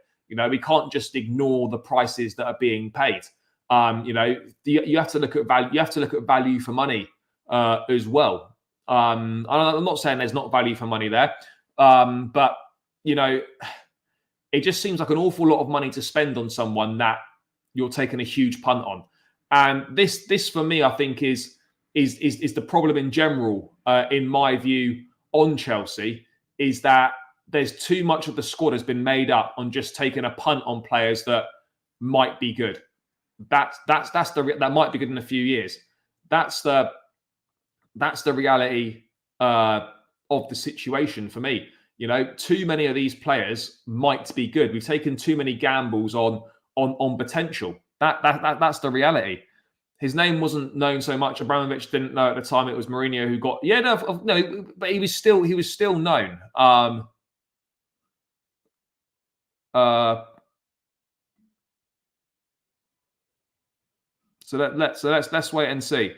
We can't just ignore the prices that are being paid. You have to look at value. You have to look at value for money as well. I'm not saying there's not value for money there, but it just seems like an awful lot of money to spend on someone that you're taking a huge punt on. And this for me, I think is the problem in general, in my view, on Chelsea, is that there's too much of the squad has been made up on just taking a punt on players that might be good. That might be good in a few years. That's the reality of the situation for me. You know, too many of these players might be good. We've taken too many gambles on potential. That's the reality. His name wasn't known so much. Abramovich didn't know at the time. It was Mourinho who got. Yeah, no, but he was still known. So let's wait and see.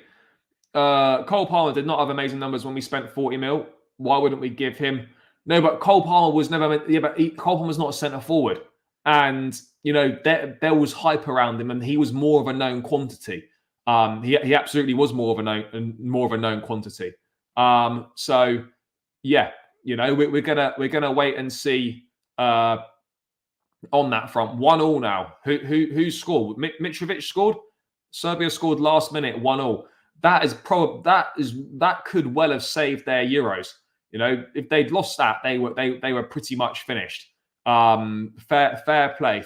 Cole Palmer did not have amazing numbers when we spent 40 mil. Why wouldn't we give him? No, but Cole Palmer was never. Yeah, but Cole Palmer was not a centre forward, and you know there was hype around him, and he was more of a known quantity. He absolutely was more of a known quantity. So yeah, you know we're gonna wait and see on that front. 1-1 now. Who scored? Mitrovic scored. Serbia scored last minute. 1-1. That could well have saved their Euros. You know, if they'd lost that, they were pretty much finished. Fair play.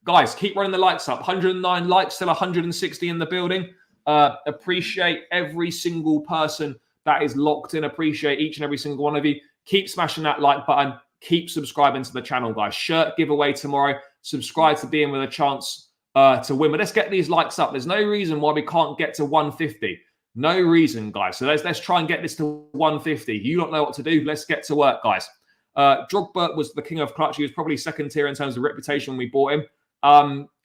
Guys, keep running the likes up. 109 likes, still 160 in the building. Appreciate every single person that is locked in. Appreciate each and every single one of you. Keep smashing that like button. Keep subscribing to the channel, guys. Shirt giveaway tomorrow. Subscribe to be in with a chance to win. But let's get these likes up. There's no reason why we can't get to 150. No reason, guys. So let's try and get this to 150. You don't know what to do. Let's get to work, guys. Drogba was the king of clutch. He was probably second tier in terms of reputation when we bought him.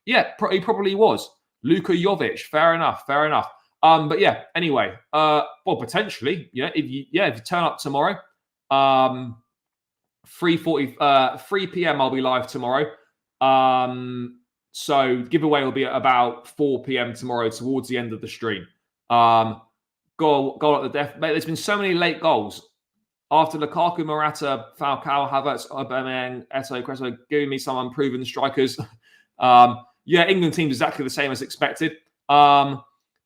Yeah, he probably was. Luka Jovic, fair enough. But yeah, anyway, well, potentially, yeah, if you turn up tomorrow, 3 p.m. I'll be live tomorrow. So giveaway will be at about 4 p.m. tomorrow, towards the end of the stream. Goal at the death. Mate, there's been so many late goals. After Lukaku, Morata, Falcao, Havertz, Aubameyang, Eto'o, Crespo, giving me some unproven strikers. Yeah, England team's exactly the same as expected.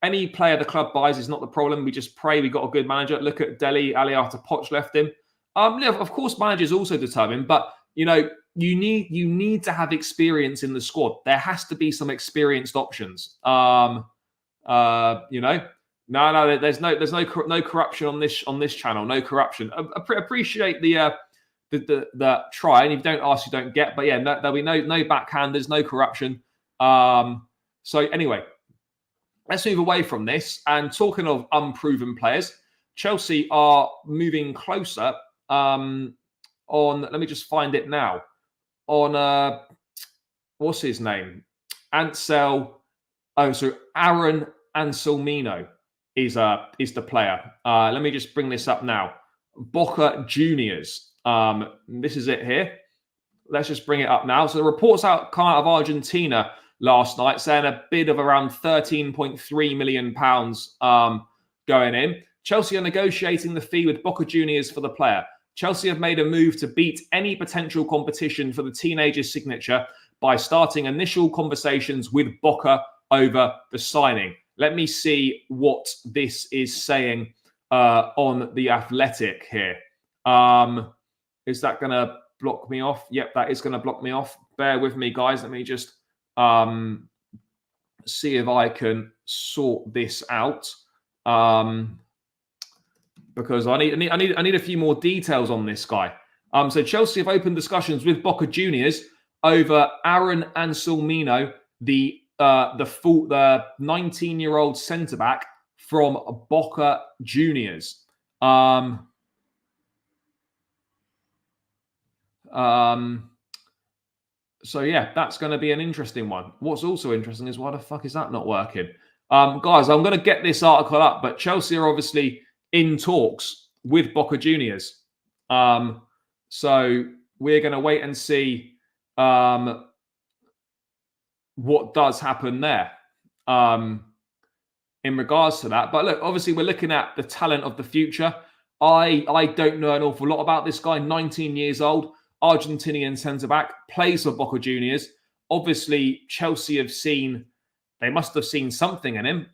Any player the club buys is not the problem. We just pray we got a good manager. Look at Dele Alli after Poch left him. Of course, managers also determine, but you know, you need to have experience in the squad. There has to be some experienced options. You know, no, there's no corruption on this channel. No corruption. Appreciate the try, and if you don't ask, you don't get. But yeah, there'll be no backhanders, no corruption. So anyway, let's move away from this. And talking of unproven players, Chelsea are moving closer. Let me just find it now. On what's his name? Aaron Anselmino is the player. Let me just bring this up now. Boca Juniors. This is it here. Let's just bring it up now. So the reports come out of Argentina last night saying a bid of around £13.3 million going in. Chelsea are negotiating the fee with Boca Juniors for the player. Chelsea have made a move to beat any potential competition for the teenager's signature by starting initial conversations with Boca over the signing. Let me see what this is saying on The Athletic here. Is that going to block me off? Yep, that is going to block me off. Bear with me, guys. Let me just see if I can sort this out. Because I need a few more details on this guy. So Chelsea have opened discussions with Boca Juniors over Aaron Anselmino, the 19-year-old centre back from Boca Juniors. So yeah, that's going to be an interesting one. What's also interesting is why the fuck is that not working? Guys, I'm going to get this article up, but Chelsea are obviously in talks with Boca Juniors. So we're going to wait and see what does happen there in regards to that. But look, obviously we're looking at the talent of the future. I don't know an awful lot about this guy. 19 years old, Argentinian centre-back, plays for Boca Juniors. Obviously, Chelsea they must have seen something in him.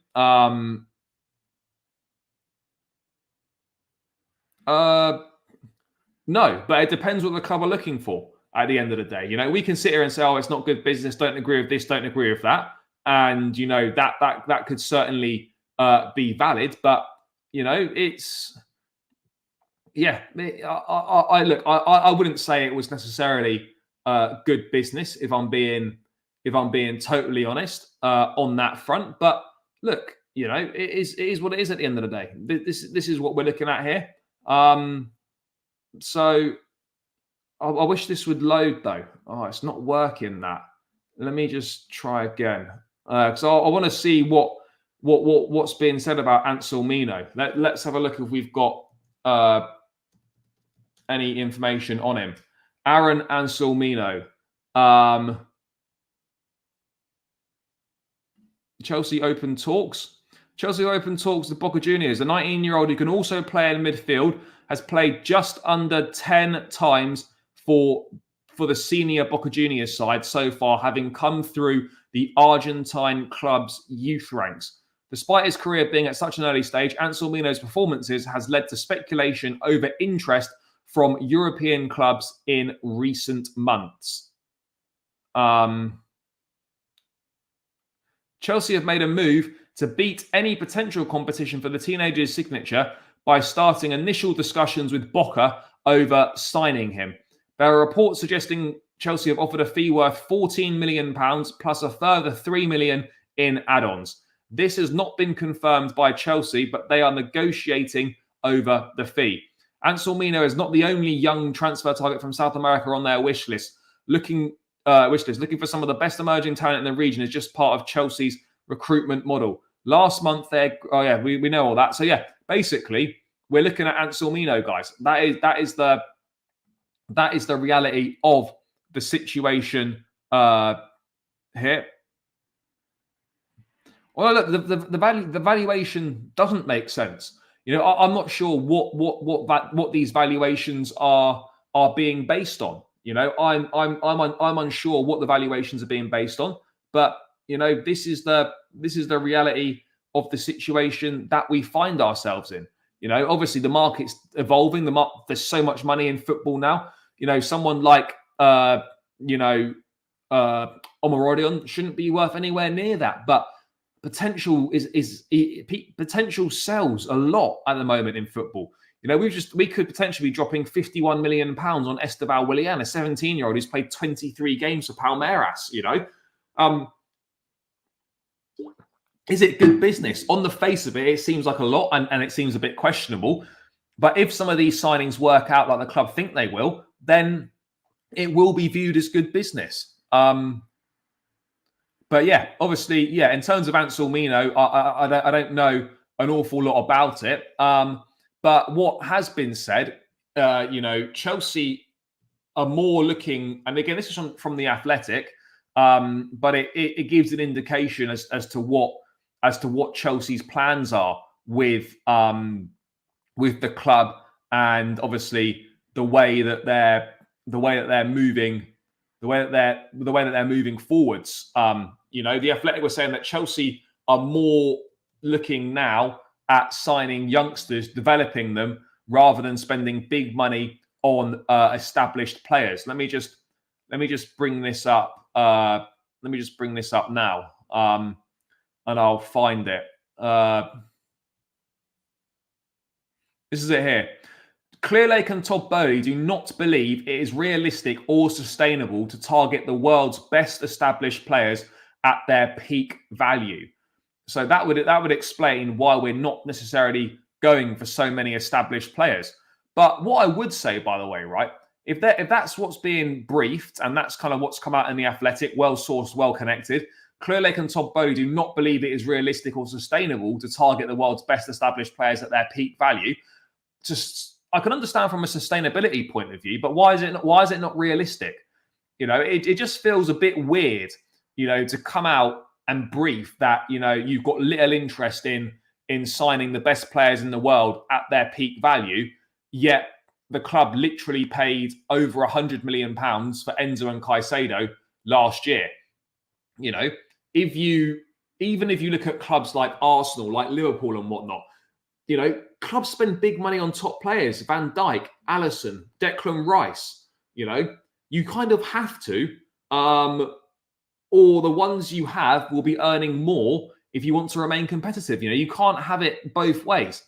No, but it depends what the club are looking for. at the end of the day. You know, we can sit here and say, oh, it's not good business, don't agree with this, don't agree with that. And, you know, that could certainly be valid. But, you know, it's, yeah, I wouldn't say it was necessarily good business if I'm being totally honest on that front. But look, you know, it is what it is at the end of the day. This is what we're looking at here. So I wish this would load though. Oh, it's not working. That. Let me just try again because I want to see what's being said about Anselmino. Let's have a look if we've got any information on him. Aaron Anselmino. Chelsea open talks. Chelsea open talks to Boca Juniors. The 19-year-old who can also play in midfield has played just under 10 times for the senior Boca Juniors side so far, having come through the Argentine club's youth ranks. Despite his career being at such an early stage, Anselmino's performances has led to speculation over interest from European clubs in recent months. Chelsea have made a move to beat any potential competition for the teenager's signature by starting initial discussions with Boca over signing him. There are reports suggesting Chelsea have offered a fee worth £14 million plus a further £3 million in add-ons. This has not been confirmed by Chelsea, but they are negotiating over the fee. Anselmino is not the only young transfer target from South America on their wish list. Looking for some of the best emerging talent in the region is just part of Chelsea's recruitment model. Last month, we know all that. So yeah, basically, we're looking at Anselmino, guys. That is the reality of the situation here. Well, look, the valuation doesn't make sense. You know, I'm not sure what these valuations are being based on. You know, I'm unsure what the valuations are being based on. But you know, this is the reality of the situation that we find ourselves in. You know, obviously the market's evolving. There's so much money in football now. You know, someone like Omorodion shouldn't be worth anywhere near that, but potential potential sells a lot at the moment in football. You know, we could potentially be dropping £51 million on Esteban Willian, a 17-year-old who's played 23 games for Palmeiras. You know, is it good business? On the face of it, it seems like a lot, and it seems a bit questionable. But if some of these signings work out like the club think they will, then it will be viewed as good business. But yeah, obviously, yeah, in terms of Anselmino, I don't know an awful lot about it. But what has been said, you know, Chelsea are more looking, and again, this is from The Athletic, but it gives an indication as to what Chelsea's plans are with the club, and obviously the way that they're moving forwards. You know, The Athletic was saying that Chelsea are more looking now at signing youngsters, developing them, rather than spending big money on established players. Let me just bring this up. Let me just bring this up now, and I'll find it. This is it here. Clearlake and Todd Bowley do not believe it is realistic or sustainable to target the world's best established players at their peak value. So that would explain why we're not necessarily going for so many established players. But what I would say, by the way, right, if that's what's being briefed and that's kind of what's come out in The Athletic, well-sourced, well-connected, Clearlake and Todd Bowley do not believe it is realistic or sustainable to target the world's best established players at their peak value. I can understand from a sustainability point of view, but why is it not realistic? You know, it just feels a bit weird, you know, to come out and brief that, you know, you've got little interest in signing the best players in the world at their peak value, yet the club literally paid over £100 million for Enzo and Caicedo last year. You know, even if you look at clubs like Arsenal, like Liverpool and whatnot, you know, clubs spend big money on top players: Van Dijk, Alisson, Declan Rice. You know, you kind of have to, or the ones you have will be earning more if you want to remain competitive. You can't have it both ways.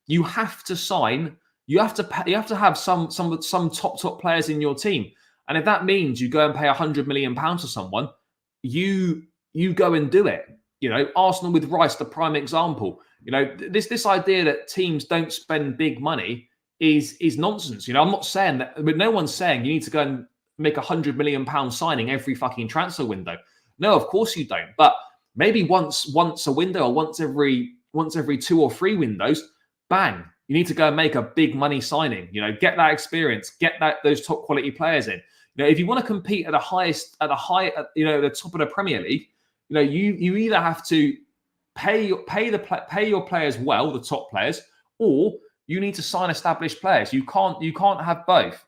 You have to sign. You have to have some top players in your team, and if that means you go and pay £100 million to someone, you go and do it. Arsenal with Rice, the prime example. This idea that teams don't spend big money is nonsense. I'm not saying that, but no one's saying you need to go and make £100 million signing every fucking transfer window. No, of course you don't. But maybe once a window, or once every 2 or 3 windows, bang, you need to go and make a big money signing. Get that experience, get those top quality players in. If you want to compete at the top of the Premier League, you either have to pay your players well, the top players, or you need to sign established players. You can't have both.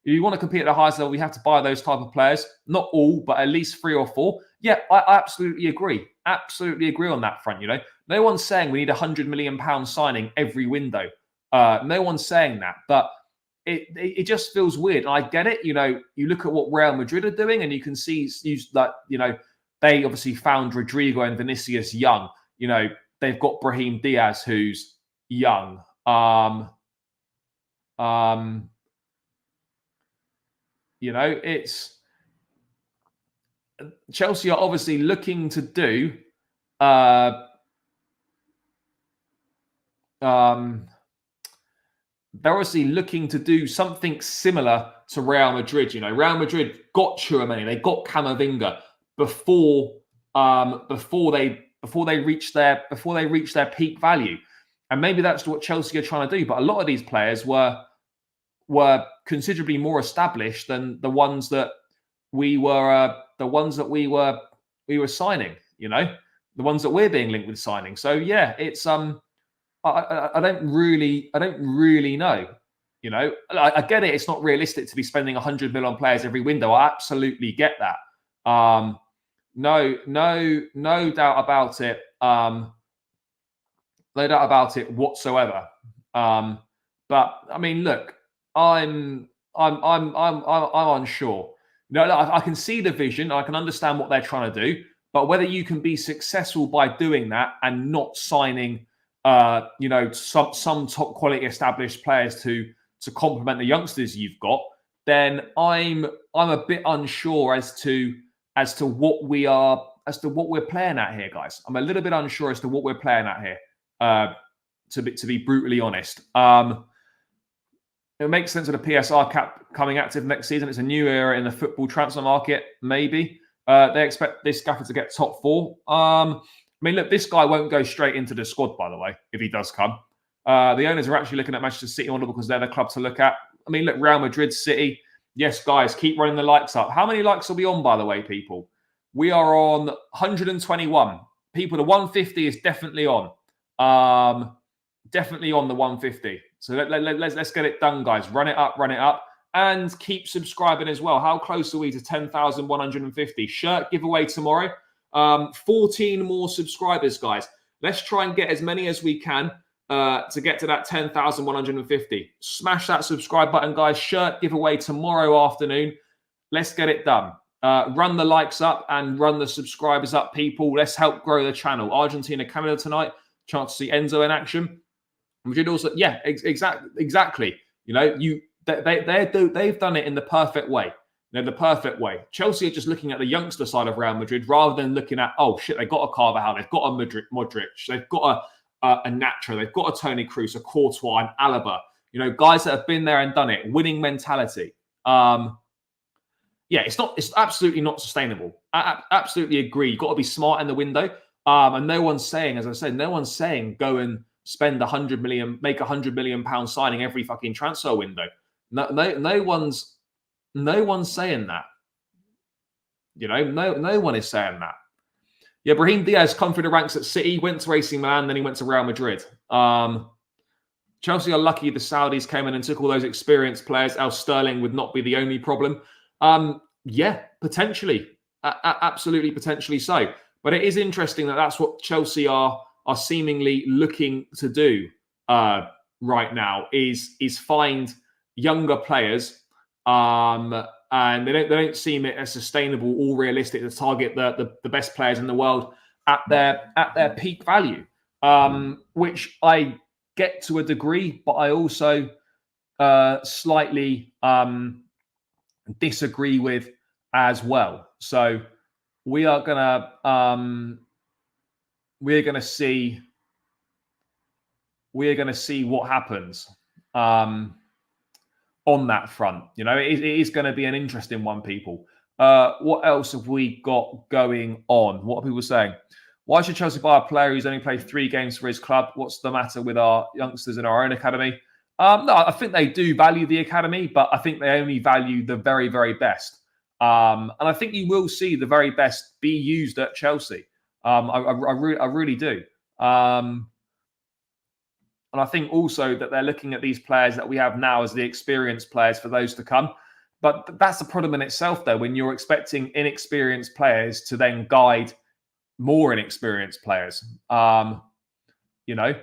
If you want to compete at the highest level, you have to buy those type of players. Not all, but at least 3 or 4. Yeah, I absolutely agree. Absolutely agree on that front. No one's saying we need £100 million signing every window. No one's saying that, but it just feels weird. And I get it. You look at what Real Madrid are doing, and you can see that they obviously found Rodrigo and Vinicius young. They've got Brahim Diaz, who's young. It's Chelsea are obviously looking to do they're obviously looking to do something similar to Real Madrid. Real Madrid got Tchouaméni, they got Camavinga before they reached their peak value, and maybe that's what Chelsea are trying to do. But a lot of these players were considerably more established than the ones that we were signing. The ones that we're being linked with signing. So yeah, it's I don't really know. I get it. It's not realistic to be spending 100 million on players every window. I absolutely get that. No doubt about it. No doubt about it whatsoever. But I mean, look, I'm unsure. I can see the vision. I can understand what they're trying to do, but whether you can be successful by doing that and not signing, some top quality established players to complement the youngsters you've got, then I'm a bit unsure as to what we're playing at here, guys. I'm a little bit unsure as to what we're playing at here. To be brutally honest. It makes sense with the PSR cap coming active next season. It's a new era in the football transfer market. Maybe they expect this gaffer to get top 4. I mean, look, this guy won't go straight into the squad, by the way, if he does come. The owners are actually looking at Manchester City on because they're the club to look at. I mean, look, Real Madrid, City. Yes, guys, keep running the likes up. How many likes are we on, by the way, people? We are on 121. People, the 150 is definitely on. Definitely on the 150. So let's get it done, guys. Run it up, and keep subscribing as well. How close are we to 10,150? Shirt giveaway tomorrow. 14 more subscribers, guys. Let's try and get as many as we can to get to that 10,150. Smash that subscribe button, guys. Shirt giveaway tomorrow afternoon. Let's get it done. Run the likes up and run the subscribers up, people. Let's help grow the channel. Argentina, Canada tonight. Chance to see Enzo in action. Madrid also, yeah, exactly. They've done it in the perfect way. The perfect way. Chelsea are just looking at the youngster side of Real Madrid rather than looking at, oh shit, they've got a Carvajal, they've got a Modric, they've got a Nacho, they've got a Toni Kroos, a Courtois, an Alaba. Guys that have been there and done it. Winning mentality. Yeah, it's absolutely not sustainable. I absolutely agree. You've got to be smart in the window. And no one's saying, as I said, no one's saying go and spend 100 million, make £100 million signing every fucking transfer window. No one's saying that. No one is saying that. Yeah, Brahim Diaz come through the ranks at City, went to AC Milan, then he went to Real Madrid. Chelsea are lucky the Saudis came in and took all those experienced players. Else Sterling would not be the only problem. Yeah, potentially. Absolutely, potentially so. But it is interesting that that's what Chelsea are seemingly looking to do right now is find younger players and they don't seem it as sustainable or realistic to target the best players in the world at their peak value, which I get to a degree, but I also slightly disagree with as well. So we're gonna see what happens on that front. You know, it is going to be an interesting one, people. What else have we got going on? What are people saying? Why should Chelsea buy a player who's only played 3 games for his club? What's the matter with our youngsters in our own academy? No, I think they do value the academy, but I think they only value the very, very best. And I think you will see the very best be used at Chelsea. I really do. And I think also that they're looking at these players that we have now as the experienced players for those to come. But that's the problem in itself, though, when you're expecting inexperienced players to then guide more inexperienced players. You know,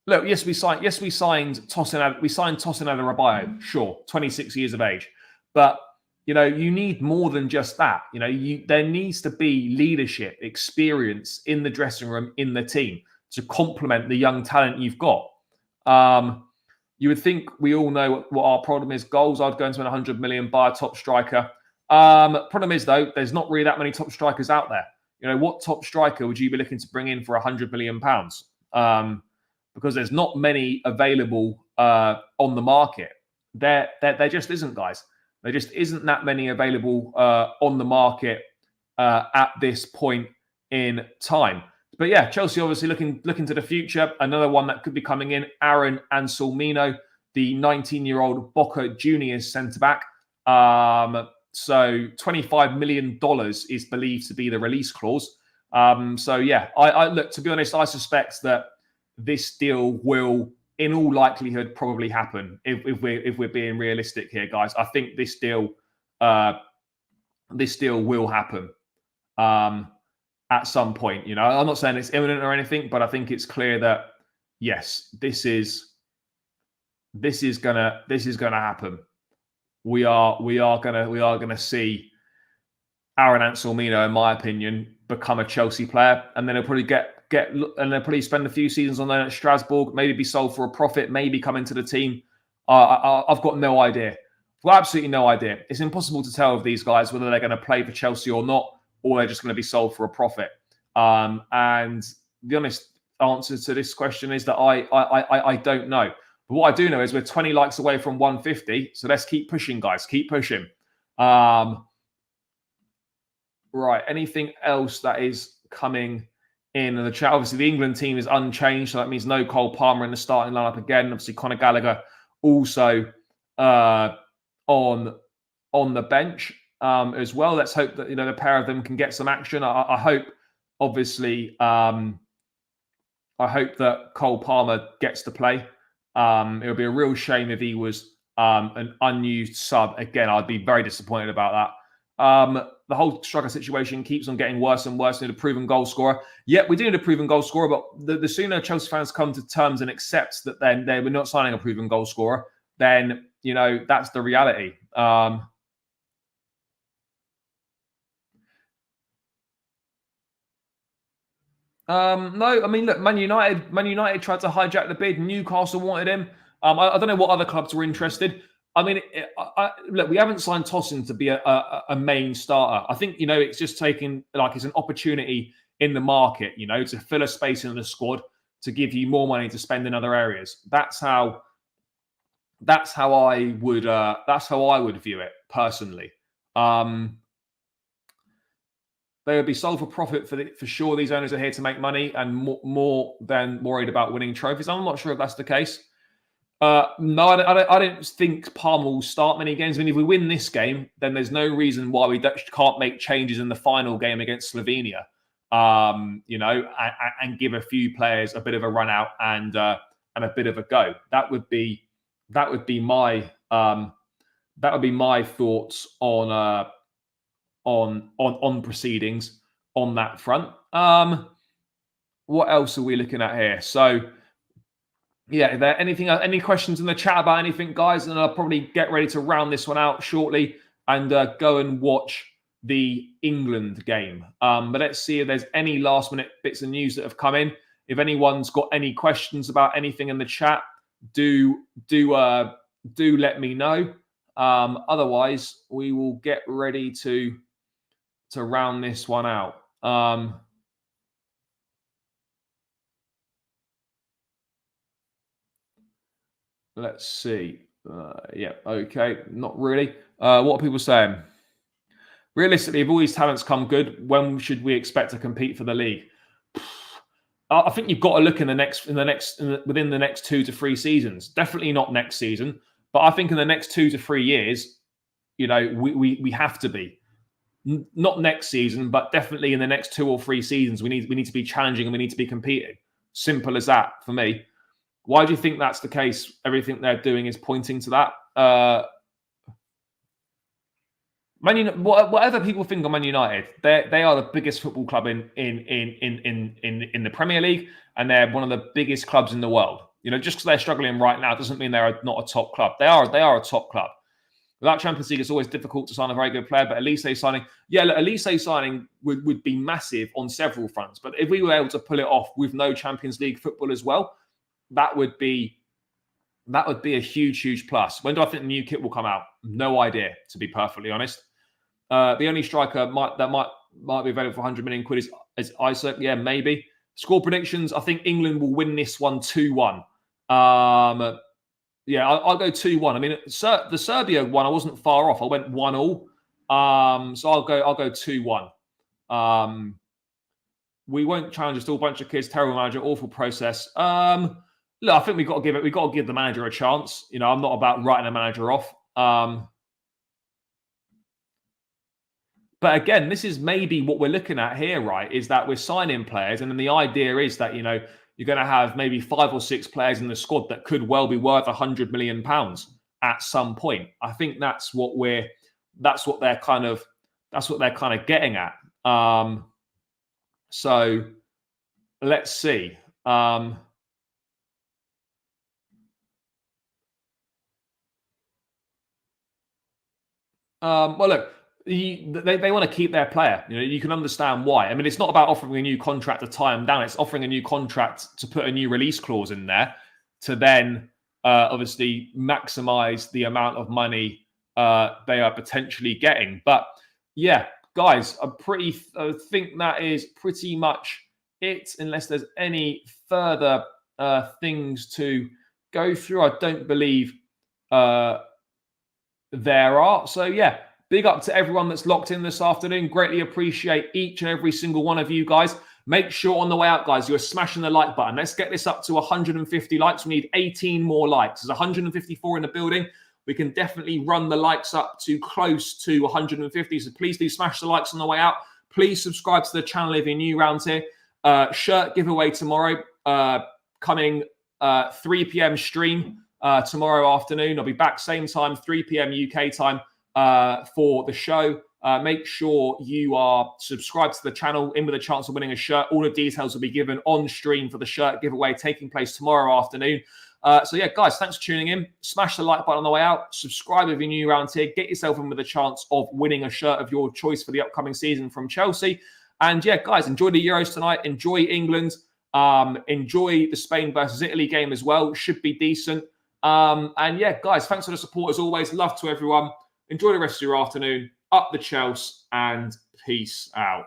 look, we signed Tosin. We signed Tosin Adarabioyo, sure, 26 years of age, but you know, you need more than just that. You know, there needs to be leadership, experience in the dressing room, in the team to complement the young talent you've got. You would think we all know what our problem is. Goals, I'd go into 100 million, buy a top striker. Problem is, though, there's not really that many top strikers out there. You know, what top striker would you be looking to bring in for 100 million pounds? Because there's not many available on the market. There just isn't, guys. There just isn't that many available on the market at this point in time. But yeah, Chelsea obviously looking to the future. Another one that could be coming in, Aaron Anselmino, the 19-year-old Boca Juniors centre-back. So $25 million is believed to be the release clause. So yeah, I look, to be honest, I suspect that this deal will, in all likelihood, probably happen if we're being realistic here, guys. I think this deal will happen at some point. You know, I'm not saying it's imminent or anything, but I think it's clear that yes, this is gonna happen. We are gonna see Aaron Anselmino, in my opinion, become a Chelsea player, and then he'll probably and they'll probably spend a few seasons on loan at Strasbourg, maybe be sold for a profit, maybe come into the team. I've got no idea. I've got absolutely no idea. It's impossible to tell with these guys whether they're going to play for Chelsea or not, or they're just going to be sold for a profit. And the honest answer to this question is that I don't know. But what I do know is we're 20 likes away from 150. So let's keep pushing, guys. Keep pushing. Right. Anything else that is coming in the chat? Obviously, the England team is unchanged. So that means no Cole Palmer in the starting lineup again. Obviously, Conor Gallagher also on the bench as well. Let's hope that, you know, the pair of them can get some action. I hope, obviously, I hope that Cole Palmer gets to play. It would be a real shame if he was an unused sub. Again, I'd be very disappointed about that. The whole striker situation keeps on getting worse and worse. We need a proven goal scorer. Yep, we do need a proven goal scorer, but the sooner Chelsea fans come to terms and accept that then we're not signing a proven goal scorer, then, you know, that's the reality. No, I mean, look, Man United tried to hijack the bid. Newcastle wanted him. I don't know what other clubs were interested. I mean, look, we haven't signed Tosin to be a main starter. I think, you know, it's just taking, like, it's an opportunity in the market, you know, to fill a space in the squad, to give you more money to spend in other areas. That's how I would view it personally. They would be sold for profit for sure. These owners are here to make money and more than worried about winning trophies. I'm not sure if that's the case. No, I don't think Palmer will start many games. I mean, if we win this game, then there's no reason why we can't make changes in the final game against Slovenia. You know, and give a few players a bit of a run out and a bit of a go. That would be my thoughts on proceedings on that front. What else are we looking at here? So, yeah, any questions in the chat about anything, guys? And I'll probably get ready to round this one out shortly. and go and watch the England game. But let's see if there's any last minute bits of news that have come in. If anyone's got any questions about anything in the chat, do let me know. Otherwise, we will get ready to round this one out. Let's see. Yeah, okay, not really. What are people saying? Realistically, if all these talents come good, when should we expect to compete for the league? I think you've got to look within the next 2 to 3 seasons. Definitely not next season, but I think in the next 2 to 3 years, we have to be. Not next season, but definitely in the next 2 or 3 seasons, we need to be challenging and we need to be competing. Simple as that for me. Why do you think that's the case? Everything they're doing is pointing to that. Whatever people think of Man United, they are the biggest football club in the Premier League, and they're one of the biggest clubs in the world. Just because they're struggling right now doesn't mean they're not a top club. They are a top club. Without Champions League, it's always difficult to sign a very good player. But Olise signing, Olise signing would be massive on several fronts. But if we were able to pull it off with no Champions League football as well, that would be a huge plus. When do I think the new kit will come out? No idea, to be perfectly honest. The only striker that might be available for 100 million quid is Isaac. Yeah, maybe. Score predictions. I think England will win this one 2-1. Yeah, I'll go 2-1. I mean, the Serbia one, I wasn't far off. I went 1-1. So I'll go 2-1. We won't challenge just all bunch of kids. Terrible manager, awful process. Look, I think we've got to give the manager a chance. I'm not about writing a manager off. But again, this is maybe what we're looking at here, right? Is that we're signing players, and then the idea is that you're going to have maybe 5 or 6 players in the squad that could well be worth £100 million at some point. I think that's what they're kind of getting at. So let's see. Well, look, they want to keep their player. You can understand why. I mean, it's not about offering a new contract to tie them down. It's offering a new contract to put a new release clause in there to then obviously maximize the amount of money they are potentially getting. But yeah, guys, I think that is pretty much it, unless there's any further things to go through. I don't believe there are. So yeah. Big up to everyone that's locked in this afternoon. Greatly appreciate each and every single one of you guys. Make sure on the way out, guys, you're smashing the like button. Let's get this up to 150 likes. We need 18 more likes. There's 154 in the building. We can definitely run the likes up to close to 150. So please do smash the likes on the way out. Please subscribe to the channel if you're new around here. Shirt giveaway tomorrow. Coming 3 p.m. stream tomorrow afternoon. I'll be back same time, 3 p.m. UK time. For the show. Make sure you are subscribed to the channel, in with a chance of winning a shirt. All the details will be given on stream for the shirt giveaway taking place tomorrow afternoon. So yeah, guys, thanks for tuning in. Smash the like button on the way out. Subscribe if you're new around here. Get yourself in with a chance of winning a shirt of your choice for the upcoming season from Chelsea. And yeah, guys, enjoy the Euros tonight. Enjoy England. Enjoy the Spain versus Italy game as well. Should be decent. And yeah, guys, thanks for the support as always. Love to everyone. Enjoy the rest of your afternoon. Up the Chelsea and peace out.